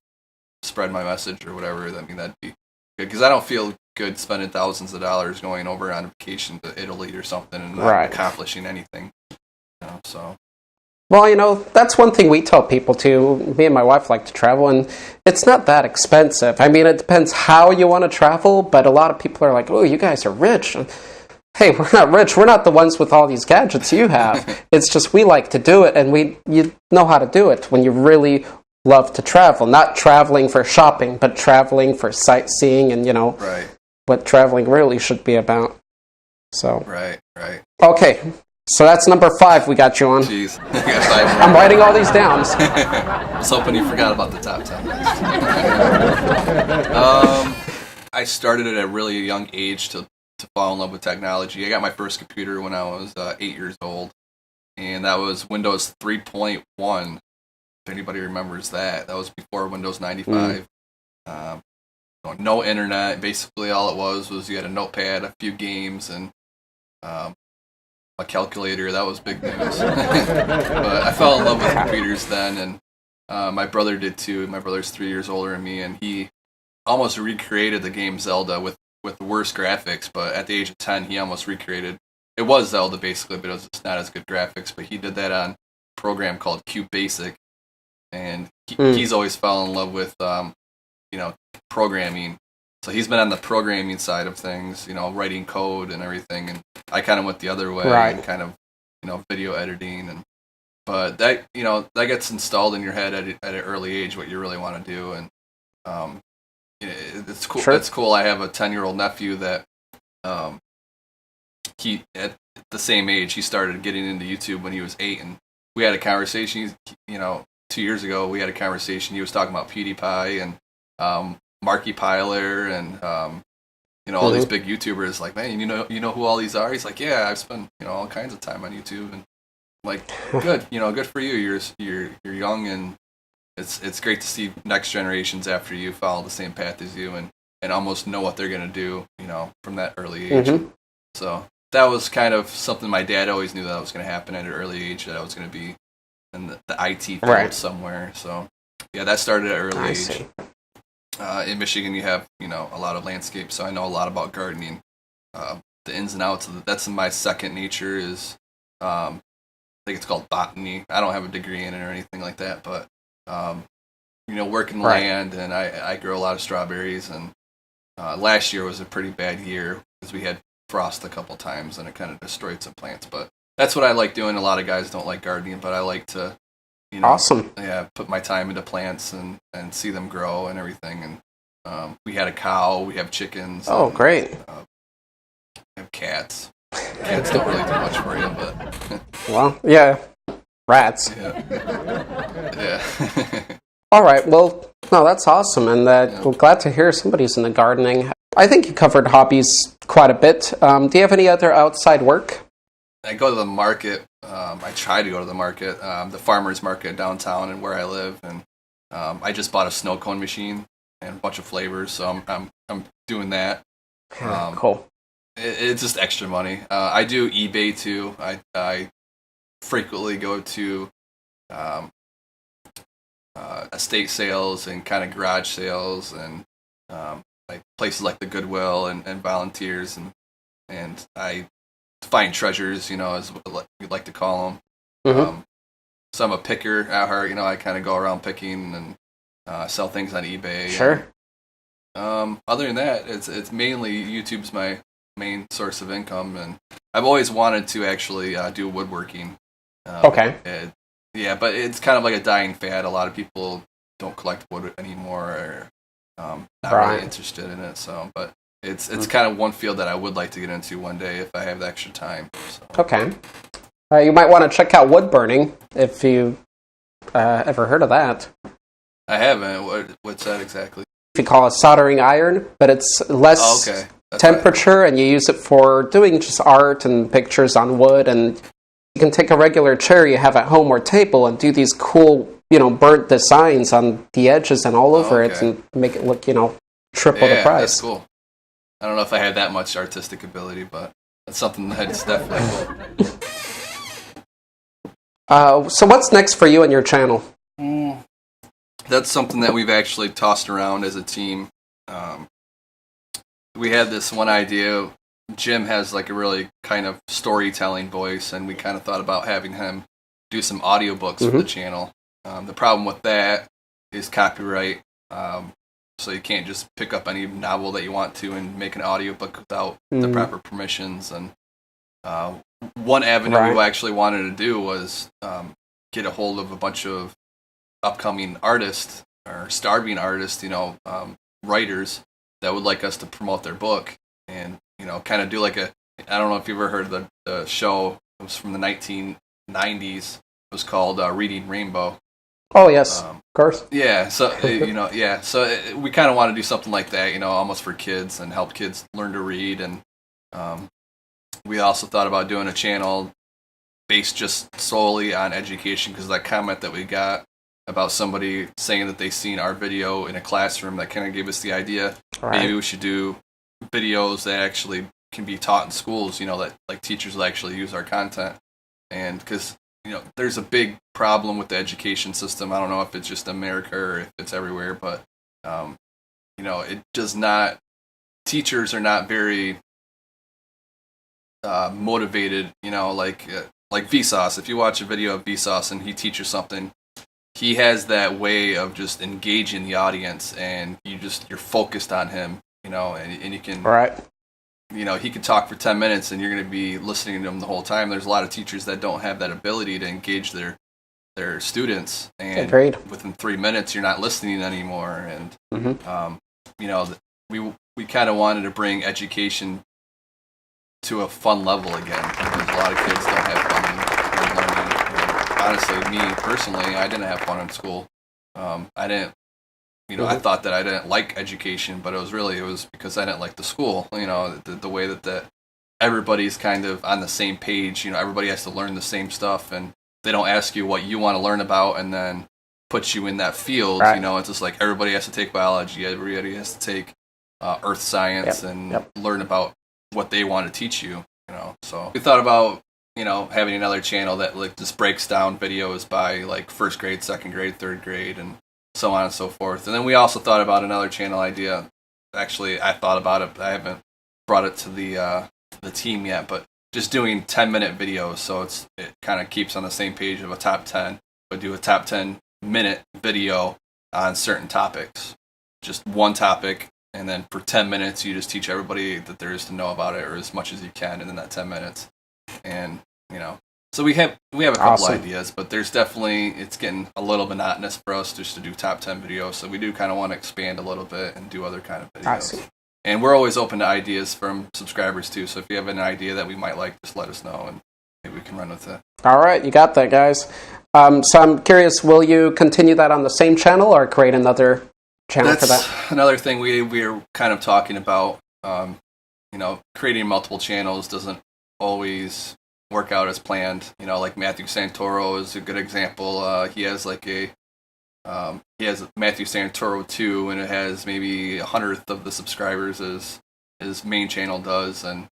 spread my message or whatever, that'd be good. Because I don't feel good spending thousands of dollars going over on vacation to Italy or something and not accomplishing anything. So. Well, that's one thing we tell people too. Me and my wife like to travel, and it's not that expensive. It depends how you want to travel, but a lot of people are like, "Oh, you guys are rich." Hey, we're not rich. We're not the ones with all these gadgets you have. It's just we like to do it, and you know how to do it when you really love to travel. Not traveling for shopping, but traveling for sightseeing, and what traveling really should be about. So right. Okay, so that's number 5 we got you on. Jeez, I'm writing all these down. I was hoping you forgot about the top 10 list. I started at a really young age to fall in love with technology. I got my first computer when I was 8 years old, and that was Windows 3.1. If anybody remembers that was before Windows 95. No internet. Basically, all it was you had a notepad, a few games, and a calculator. That was big news. But I fell in love with computers then, and my brother did too. My brother's 3 years older than me, and he almost recreated the game Zelda with the worst graphics. But at the age of 10, he almost recreated. It was Zelda basically, but it was just not as good graphics. But he did that on a program called QBasic. And he's always fallen in love with, programming. So he's been on the programming side of things, writing code and everything. And I kind of went the other way, and kind of, video editing. But that, that gets installed in your head at an early age what you really want to do. And it's cool. Sure. It's cool. I have a 10-year-old nephew that he at the same age he started getting into YouTube when he was 8, and we had a conversation. 2 years ago, we had a conversation. He was talking about PewDiePie and Markiplier and all these big YouTubers. Like, man, you know who all these are? He's like, yeah, I've spent all kinds of time on YouTube, and I'm like, good, good for you. You're young, and it's great to see next generations after you follow the same path as you and almost know what they're gonna do, from that early age. So that was kind of something my dad always knew that was gonna happen at an early age, that I was gonna be in the IT field somewhere. So yeah, that started at an early age. In Michigan, you have a lot of landscapes, so I know a lot about gardening. The ins and outs of that's my second nature is I think it's called botany. I don't have a degree in it or anything like that, but working land, and I grow a lot of strawberries. And last year was a pretty bad year because we had frost a couple times, and it kind of destroyed some plants. But that's what I like doing. A lot of guys don't like gardening, but I like to, awesome. Yeah, put my time into plants and see them grow and everything. And We had a cow. We have chickens. Oh, great. We have cats. Cats don't really do much for you, but Well, yeah, rats. yeah. All right, well, no, that's awesome, and we're glad to hear somebody's into gardening. I think you covered hobbies quite a bit. Do you have any other outside work? I go to the market. I try to go to the market, the farmers market downtown and where I live, and I just bought a snow cone machine and a bunch of flavors, so I'm doing that. Cool. It's just extra money. I do eBay too. I frequently go to estate sales and kind of garage sales and like places like the Goodwill and volunteers and I find treasures, as what we like to call them. Mm-hmm. So I'm a picker at heart. I kind of go around picking and sell things on eBay. Sure. Other than that, it's mainly YouTube's my main source of income, and I've always wanted to actually do woodworking. Okay. Yeah, but it's kind of like a dying fad. A lot of people don't collect wood anymore, or not really interested in it. So, but it's kind of one field that I would like to get into one day if I have the extra time. So. Okay. You might want to check out wood burning if you ever heard of that. I haven't. What's that exactly? You call it soldering iron, but it's less temperature, and you use it for doing just art and pictures on wood. And you can take a regular chair you have at home or table and do these cool, burnt designs on the edges and all over it, and make it look, triple the price. That's cool. I don't know if I have that much artistic ability, but that's something that's definitely cool. So what's next for you and your channel? That's something that we've actually tossed around as a team. We had this one idea. Jim has like a really kind of storytelling voice, and we kind of thought about having him do some audiobooks for the channel. The problem with that is copyright. So you can't just pick up any novel that you want to and make an audiobook without the proper permissions. And one avenue we actually wanted to do was get a hold of a bunch of upcoming artists or starving artists, writers that would like us to promote their book and, kind of do like I don't know if you've ever heard of the show. It was from the 1990s. It was called Reading Rainbow. Oh, yes, of course. Yeah, so, so we kind of want to do something like that, almost for kids and help kids learn to read. And we also thought about doing a channel based just solely on education, because that comment that we got about somebody saying that they seen our video in a classroom, that kind of gave us the idea. Maybe we should do videos that actually can be taught in schools, that like teachers will actually use our content. And because, there's a big problem with the education system. I don't know if it's just America or if it's everywhere, but, it does not, teachers are not very motivated, like Vsauce. If you watch a video of Vsauce and he teaches something, he has that way of just engaging the audience, and you're focused on him, and you can, he can talk for 10 minutes and you're going to be listening to him the whole time. There's a lot of teachers that don't have that ability to engage their students, and within 3 minutes you're not listening anymore. And we kind of wanted to bring education to a fun level again, because a lot of kids don't have fun in learning. Honestly, me personally, I didn't have fun in school. I didn't, I thought that I didn't like education, but it was because I didn't like the school. The way that everybody's kind of on the same page. Everybody has to learn the same stuff, and they don't ask you what you want to learn about and then put you in that field. It's just like everybody has to take biology, everybody has to take earth science and learn about what they want to teach you. So we thought about having another channel that like just breaks down videos by like first grade, second grade, third grade, and so on and so forth. And then we also thought about another channel idea. Actually, I thought about it, but I haven't brought it to the team yet. But just doing 10-minute videos, so it kind of keeps on the same page of a top 10, but do a top 10-minute video on certain topics. Just one topic, and then for 10 minutes you just teach everybody that there is to know about it, or as much as you can in that 10 minutes. And So we have a couple Awesome. ideas, but there's definitely, it's getting a little monotonous for us just to do top 10 videos. So we do kind of want to expand a little bit and do other kind of videos. I see. And we're always open to ideas from subscribers too. So if you have an idea that we might like, just let us know and maybe we can run with it. All right, you got that, guys. So I'm curious, will you continue that on the same channel or create another channel for that? That's another thing we're kind of talking about. Creating multiple channels doesn't always work out as planned. Like Matthew Santoro is a good example. He has Matthew Santoro 2, and it has maybe 100th of the subscribers as his main channel does. And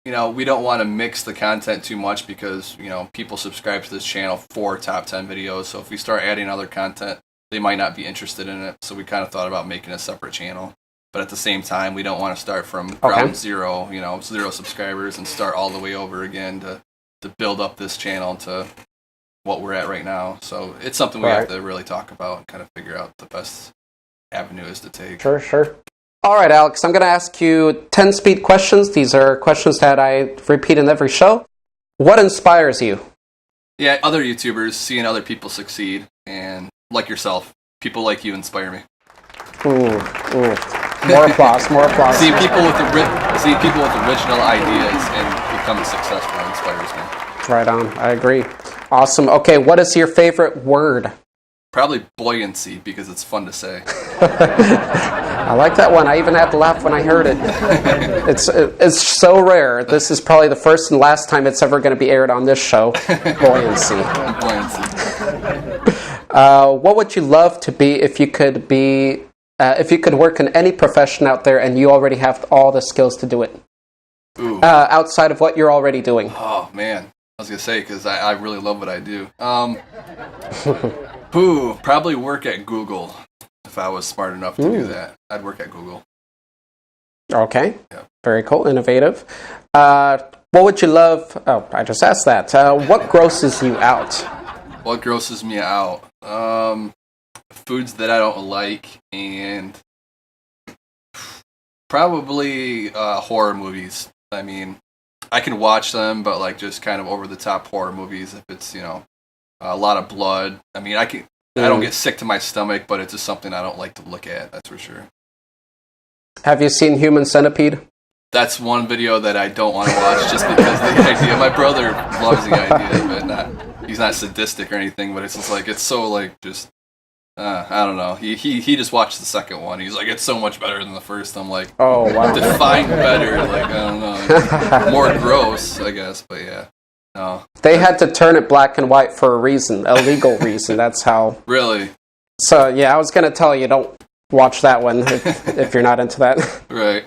we don't want to mix the content too much because people subscribe to this channel for top 10 videos. So if we start adding other content, they might not be interested in it. So we kind of thought about making a separate channel. But at the same time, we don't want to start from ground zero, 0 subscribers, and start all the way over again to build up this channel to what we're at right now. So it's something we have to really talk about and kind of figure out the best avenues to take. Sure. All right, Alex, I'm going to ask you 10 speed questions. These are questions that I repeat in every show. What inspires you? Yeah, other YouTubers, seeing other people succeed, and like yourself, people like you inspire me. Ooh. More applause. Seeing people with original ideas and becoming successful inspires me. Right on. I agree. Awesome. Okay, what is your favorite word? Probably buoyancy, because it's fun to say. I like that one. I even had to laugh when I heard it. It's so rare. This is probably the first and last time it's ever going to be aired on this show. Buoyancy. What would you love to be if you could be? If you could work in any profession out there and you already have all the skills to do it? Ooh. Outside of what you're already doing. Oh, man. I was going to say, because I really love what I do. Probably work at Google. If I was smart enough to do that, I'd work at Google. Okay. Yeah. Very cool. Innovative. What would you love? Oh, I just asked that. What grosses you out? What grosses me out? Foods that I don't like, and probably horror movies. I mean, I can watch them, but like just kind of over the top horror movies. If it's a lot of blood. I mean, I don't get sick to my stomach, but it's just something I don't like to look at. That's for sure. Have you seen Human Centipede? That's one video that I don't want to watch just because the idea. My brother loves the idea, but he's not sadistic or anything. But it's just like it's so like just. I don't know. He just watched the second one. He's like, it's so much better than the first. I'm like, oh wow, define better. Like I don't know, more gross, I guess. But yeah, no. They had to turn it black and white for a reason, a legal reason. That's how. Really? So yeah, I was gonna tell you don't watch that one if you're not into that. Right.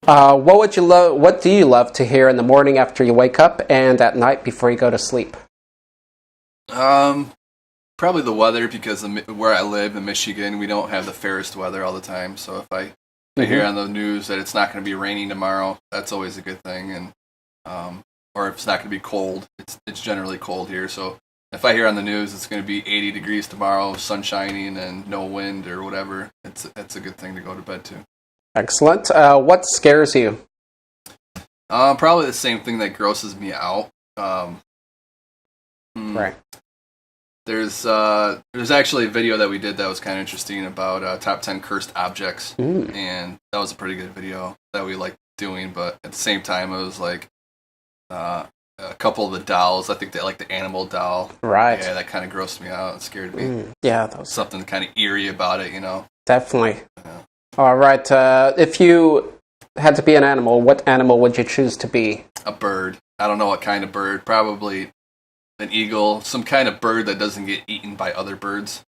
What would you love? What do you love to hear in the morning after you wake up and at night before you go to sleep? Probably the weather, because where I live in Michigan, we don't have the fairest weather all the time. So if I hear on the news that it's not going to be raining tomorrow, that's always a good thing. And or if it's not going to be cold, it's generally cold here. So if I hear on the news it's going to be 80 degrees tomorrow, sun shining and no wind or whatever, that's a good thing to go to bed to. Excellent. What scares you? Probably the same thing that grosses me out. Right. There's actually a video that we did that was kind of interesting about top 10 cursed objects, and that was a pretty good video that we liked doing. But at the same time, it was like a couple of the dolls. I think they like the animal doll. Right. Yeah, that kind of grossed me out. It scared me. Yeah, that was something kind of eerie about it, Definitely. Yeah. All right. If you had to be an animal, what animal would you choose to be? A bird. I don't know what kind of bird. Probably an eagle, some kind of bird that doesn't get eaten by other birds.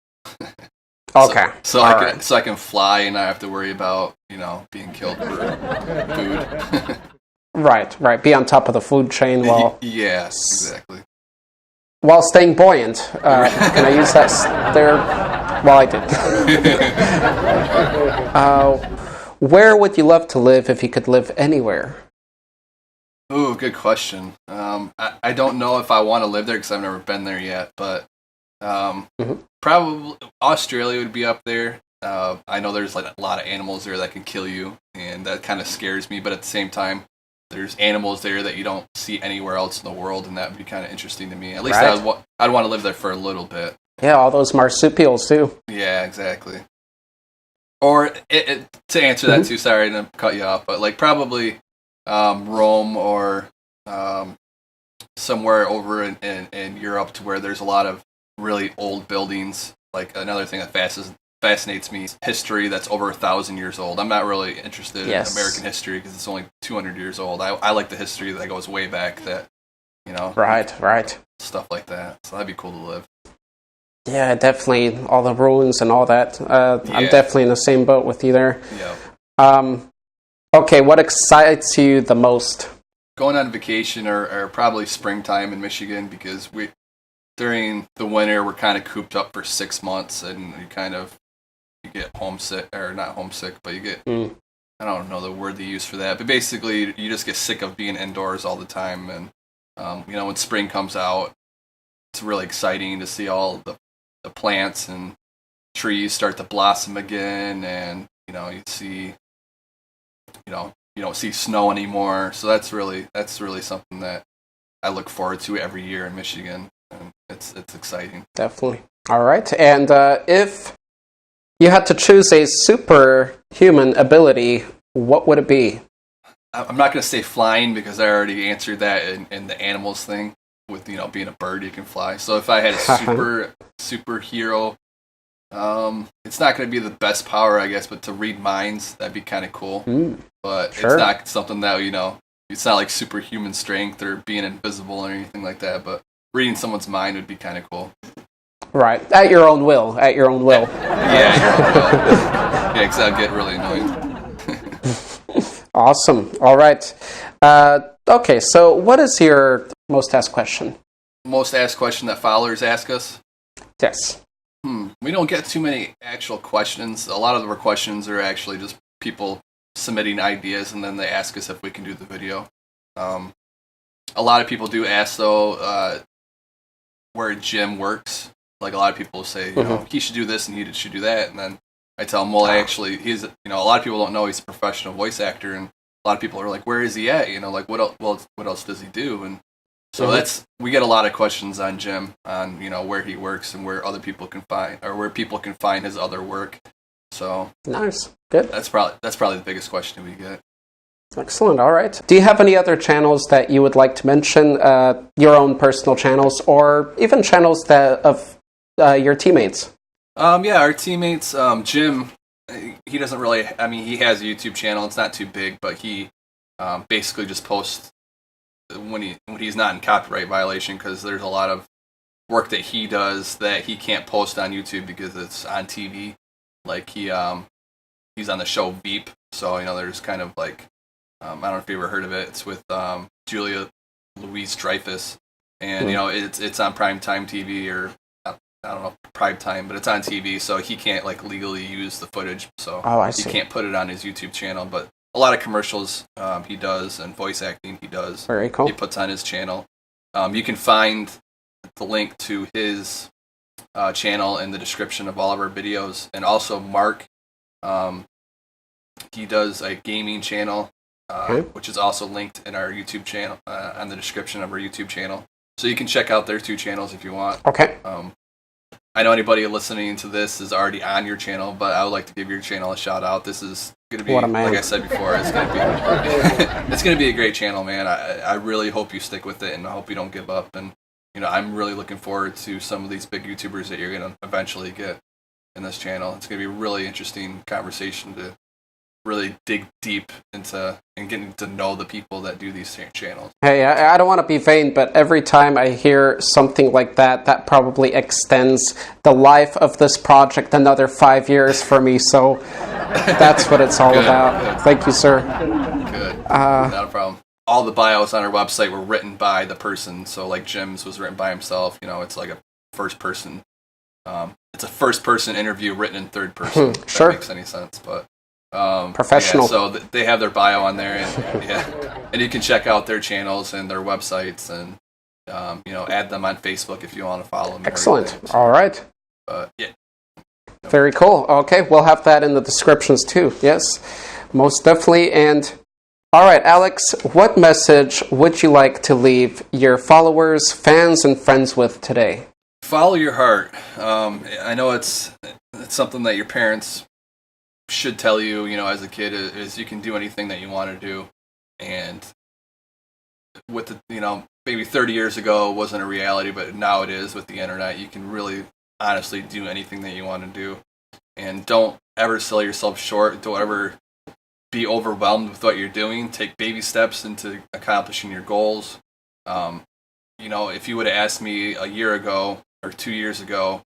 Okay. So I can fly and not have to worry about, being killed for food. Right. Be on top of the food chain while... Yeah, exactly. While staying buoyant. Can I use that there? Well, I did. Where would you love to live if you could live anywhere? Ooh, good question. I don't know if I want to live there because I've never been there yet, but probably Australia would be up there. I know there's like a lot of animals there that can kill you, and that kind of scares me, but at the same time, there's animals there that you don't see anywhere else in the world, and that would be kind of interesting to me. At least Right. I'd want to live there for a little bit. Yeah, all those marsupials too. Yeah, exactly. Or to answer that too, sorry to cut you off, but like probably Rome or somewhere over in Europe to where there's a lot of really old buildings. Like another thing that fascinates me is history that's over 1,000 years old. I'm not really interested in American history because it's only 200 years old. I like the history that goes way back, that, you know. Right. Stuff like that. So that'd be cool to live. Yeah, definitely. All the ruins and all that. I'm definitely in the same boat with you there. Yeah. Okay, what excites you the most? Going on vacation or probably springtime in Michigan, because during the winter we're kind of cooped up for 6 months, and you get homesick, or not homesick, but you get I don't know the word they use for that, but basically you just get sick of being indoors all the time. And when spring comes out, it's really exciting to see all the plants and trees start to blossom again, and you don't see snow anymore. So that's really something that I look forward to every year in Michigan, and it's exciting. Definitely. All right. And if you had to choose a superhuman ability, what would it be? I'm not going to say flying, because I already answered that in the animals thing with being a bird, you can fly. So if I had a superhero, it's not going to be the best power, I guess, but to read minds, that'd be kind of cool. But It's not something that it's not like superhuman strength or being invisible or anything like that. But reading someone's mind would be kind of cool. Right, at your own will. Yeah, your own will. Yeah, because I'd get really annoyed. Awesome. All right. Okay, so what is your most asked question? Most asked question that followers ask us? Yes. We don't get too many actual questions. A lot of our questions are actually just people submitting ideas, and then they ask us if we can do the video. A lot of people do ask, though, where Jim works. Like, a lot of people say, he should do this and he should do that, and then I tell them, well, actually, he's, a lot of people don't know he's a professional voice actor, and a lot of people are like, where is he at? Like, what else does he do? And so we get a lot of questions on Jim, on, where he works and where other people can find, or where people can find his other work. So nice. Good. That's probably the biggest question we get. Excellent. All right. Do you have any other channels that you would like to mention? Your own personal channels, or even channels of your teammates? Yeah, our teammates. Jim, he doesn't really. I mean, he has a YouTube channel. It's not too big, but he basically just posts when he's not in copyright violation, because there's a lot of work that he does that he can't post on YouTube because it's on TV. Like he's on the show Veep, so there's kind of like I don't know if you ever heard of it. It's with Julia Louis-Dreyfus, and it's on primetime TV, or I don't know primetime, but it's on TV, so he can't like legally use the footage, so he can't put it on his YouTube channel. But a lot of commercials he does, and voice acting he does. Very cool. He puts on his channel. You can find the link to his channel in the description of all of our videos, and also Mark, he does a gaming channel, which is also linked in our YouTube channel, on the description of our YouTube channel. So you can check out their two channels if you want. Okay. I know anybody listening to this is already on your channel, but I would like to give your channel a shout out. This is going to be, like I said before, it's going to be a great channel, man. I really hope you stick with it, and I hope you don't give up. And I'm really looking forward to some of these big YouTubers that you're going to eventually get in this channel. It's going to be a really interesting conversation to really dig deep into and getting to know the people that do these channels. Hey, I don't want to be vain, but every time I hear something like that, that probably extends the life of this project another 5 years for me. So that's what it's all about. Good. Thank you, sir. Good. Not a problem. All the bios on our website were written by the person. So like Jim's was written by himself. It's like a first person. It's a first person interview written in third person. If that makes any sense, but professional. Yeah, so they have their bio on there, and and you can check out their channels and their websites, and add them on Facebook if you want to follow them. Excellent. All right. Yeah. Very cool. Okay, we'll have that in the descriptions too. Yes, most definitely. And All right, Alex, what message would you like to leave your followers, fans, and friends with today? Follow your heart. I know it's something that your parents should tell you, as a kid, is you can do anything that you want to do. And with the, maybe 30 years ago it wasn't a reality, but now it is with the internet. You can really honestly do anything that you want to do. And don't ever sell yourself short. Don't ever be overwhelmed with what you're doing. Take baby steps into accomplishing your goals. If you would have asked me a year ago or 2 years ago,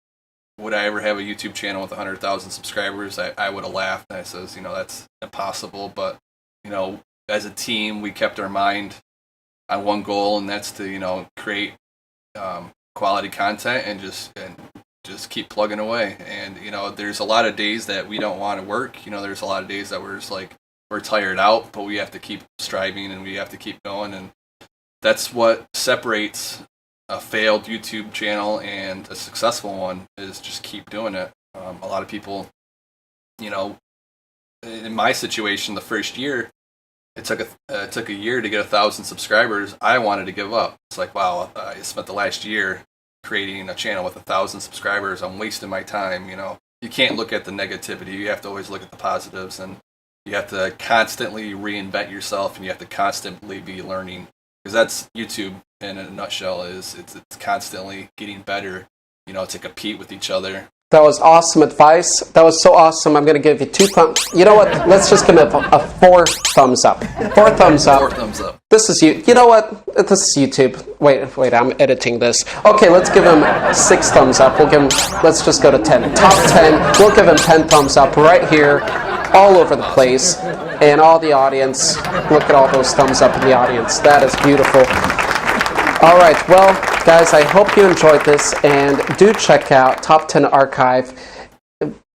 would I ever have a YouTube channel with 100,000 subscribers, I would have laughed. And I says, that's impossible. But, as a team, we kept our mind on one goal, and that's to, create quality content and just keep plugging away. And, there's a lot of days that we don't want to work. There's a lot of days that we're just like, we're tired out, but we have to keep striving and we have to keep going. And that's what separates a failed YouTube channel and a successful one, is just keep doing it. A lot of people, in my situation, the first year, it took a year to get 1,000 subscribers. I wanted to give up. It's like, wow, I spent the last year creating a channel with 1,000 subscribers. I'm wasting my time. You can't look at the negativity. You have to always look at the positives, and you have to constantly reinvent yourself, and you have to constantly be learning, because that's YouTube in a nutshell. It's constantly getting better, to compete with each other. That was awesome advice. That was so awesome. I'm going to give you 2 thumbs. You know what? Let's just give it a 4 thumbs up. 4 thumbs up. 4 thumbs up. This is you. You know what? This is YouTube. Wait. I'm editing this. Okay, let's give him 6 thumbs up. Let's just go to 10. Top 10. We'll give him 10 thumbs up right here, all over the place, and all the audience. Look at all those thumbs up in the audience. That is beautiful. All right, well, guys, I hope you enjoyed this, and do check out Top 10 Archive.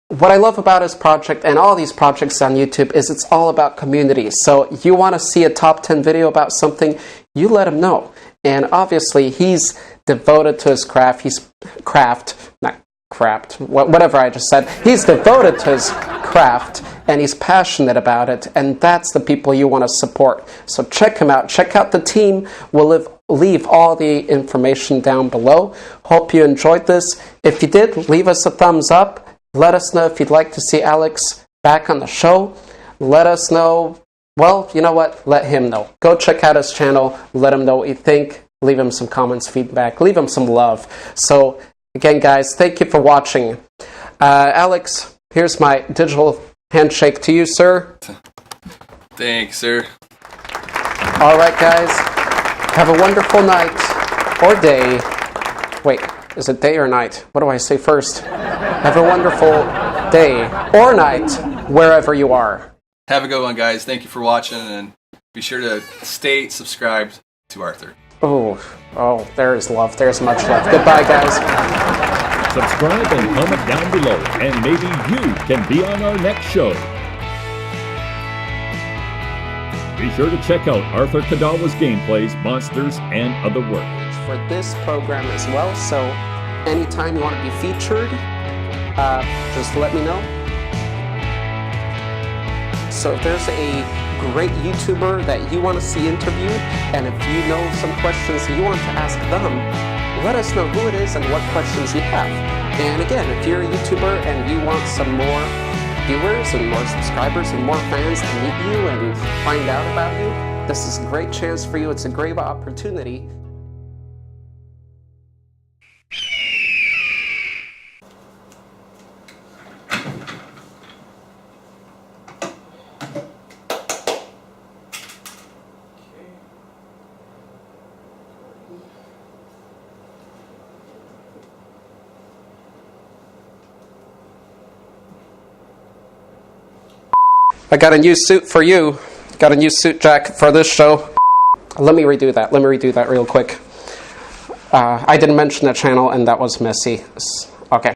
What I love about his project and all these projects on YouTube is it's all about community. So you want to see a top 10 video about something, you let him know. And obviously, he's devoted to his craft. Whatever I just said. He's devoted to his craft, and he's passionate about it, and that's the people you want to support. So check him out. Check out the team. We'll leave all the information down below. Hope you enjoyed this. If you did, leave us a thumbs up. Let us know if you'd like to see Alex back on the show. Let us know. Well, you know what? Let him know. Go check out his channel. Let him know what you think. Leave him some comments, feedback. Leave him some love. So again, guys, thank you for watching. Alex, here's my digital handshake to you, sir. Thanks, sir. All right, guys. Have a wonderful night or day. Wait, is it day or night? What do I say first? Have a wonderful day or night wherever you are. Have a good one, guys. Thank you for watching, and be sure to stay subscribed to Arthur. Oh, there is love. There's much love. Goodbye, guys. Subscribe and comment down below, and maybe you can be on our next show. Be sure to check out Arthur Kidawa's gameplays, monsters, and other work. For this program as well, so anytime you want to be featured, just let me know. So if there's a great YouTuber that you want to see interviewed, and if you know some questions you want to ask them, let us know who it is and what questions you have. And again, if you're a YouTuber and you want some more viewers and more subscribers and more fans to meet you and find out about you, this is a great chance for you. It's a great opportunity. I got a new suit for you. Got a new suit jacket for this show. Let me redo that real quick. I didn't mention the channel, and that was messy. Okay.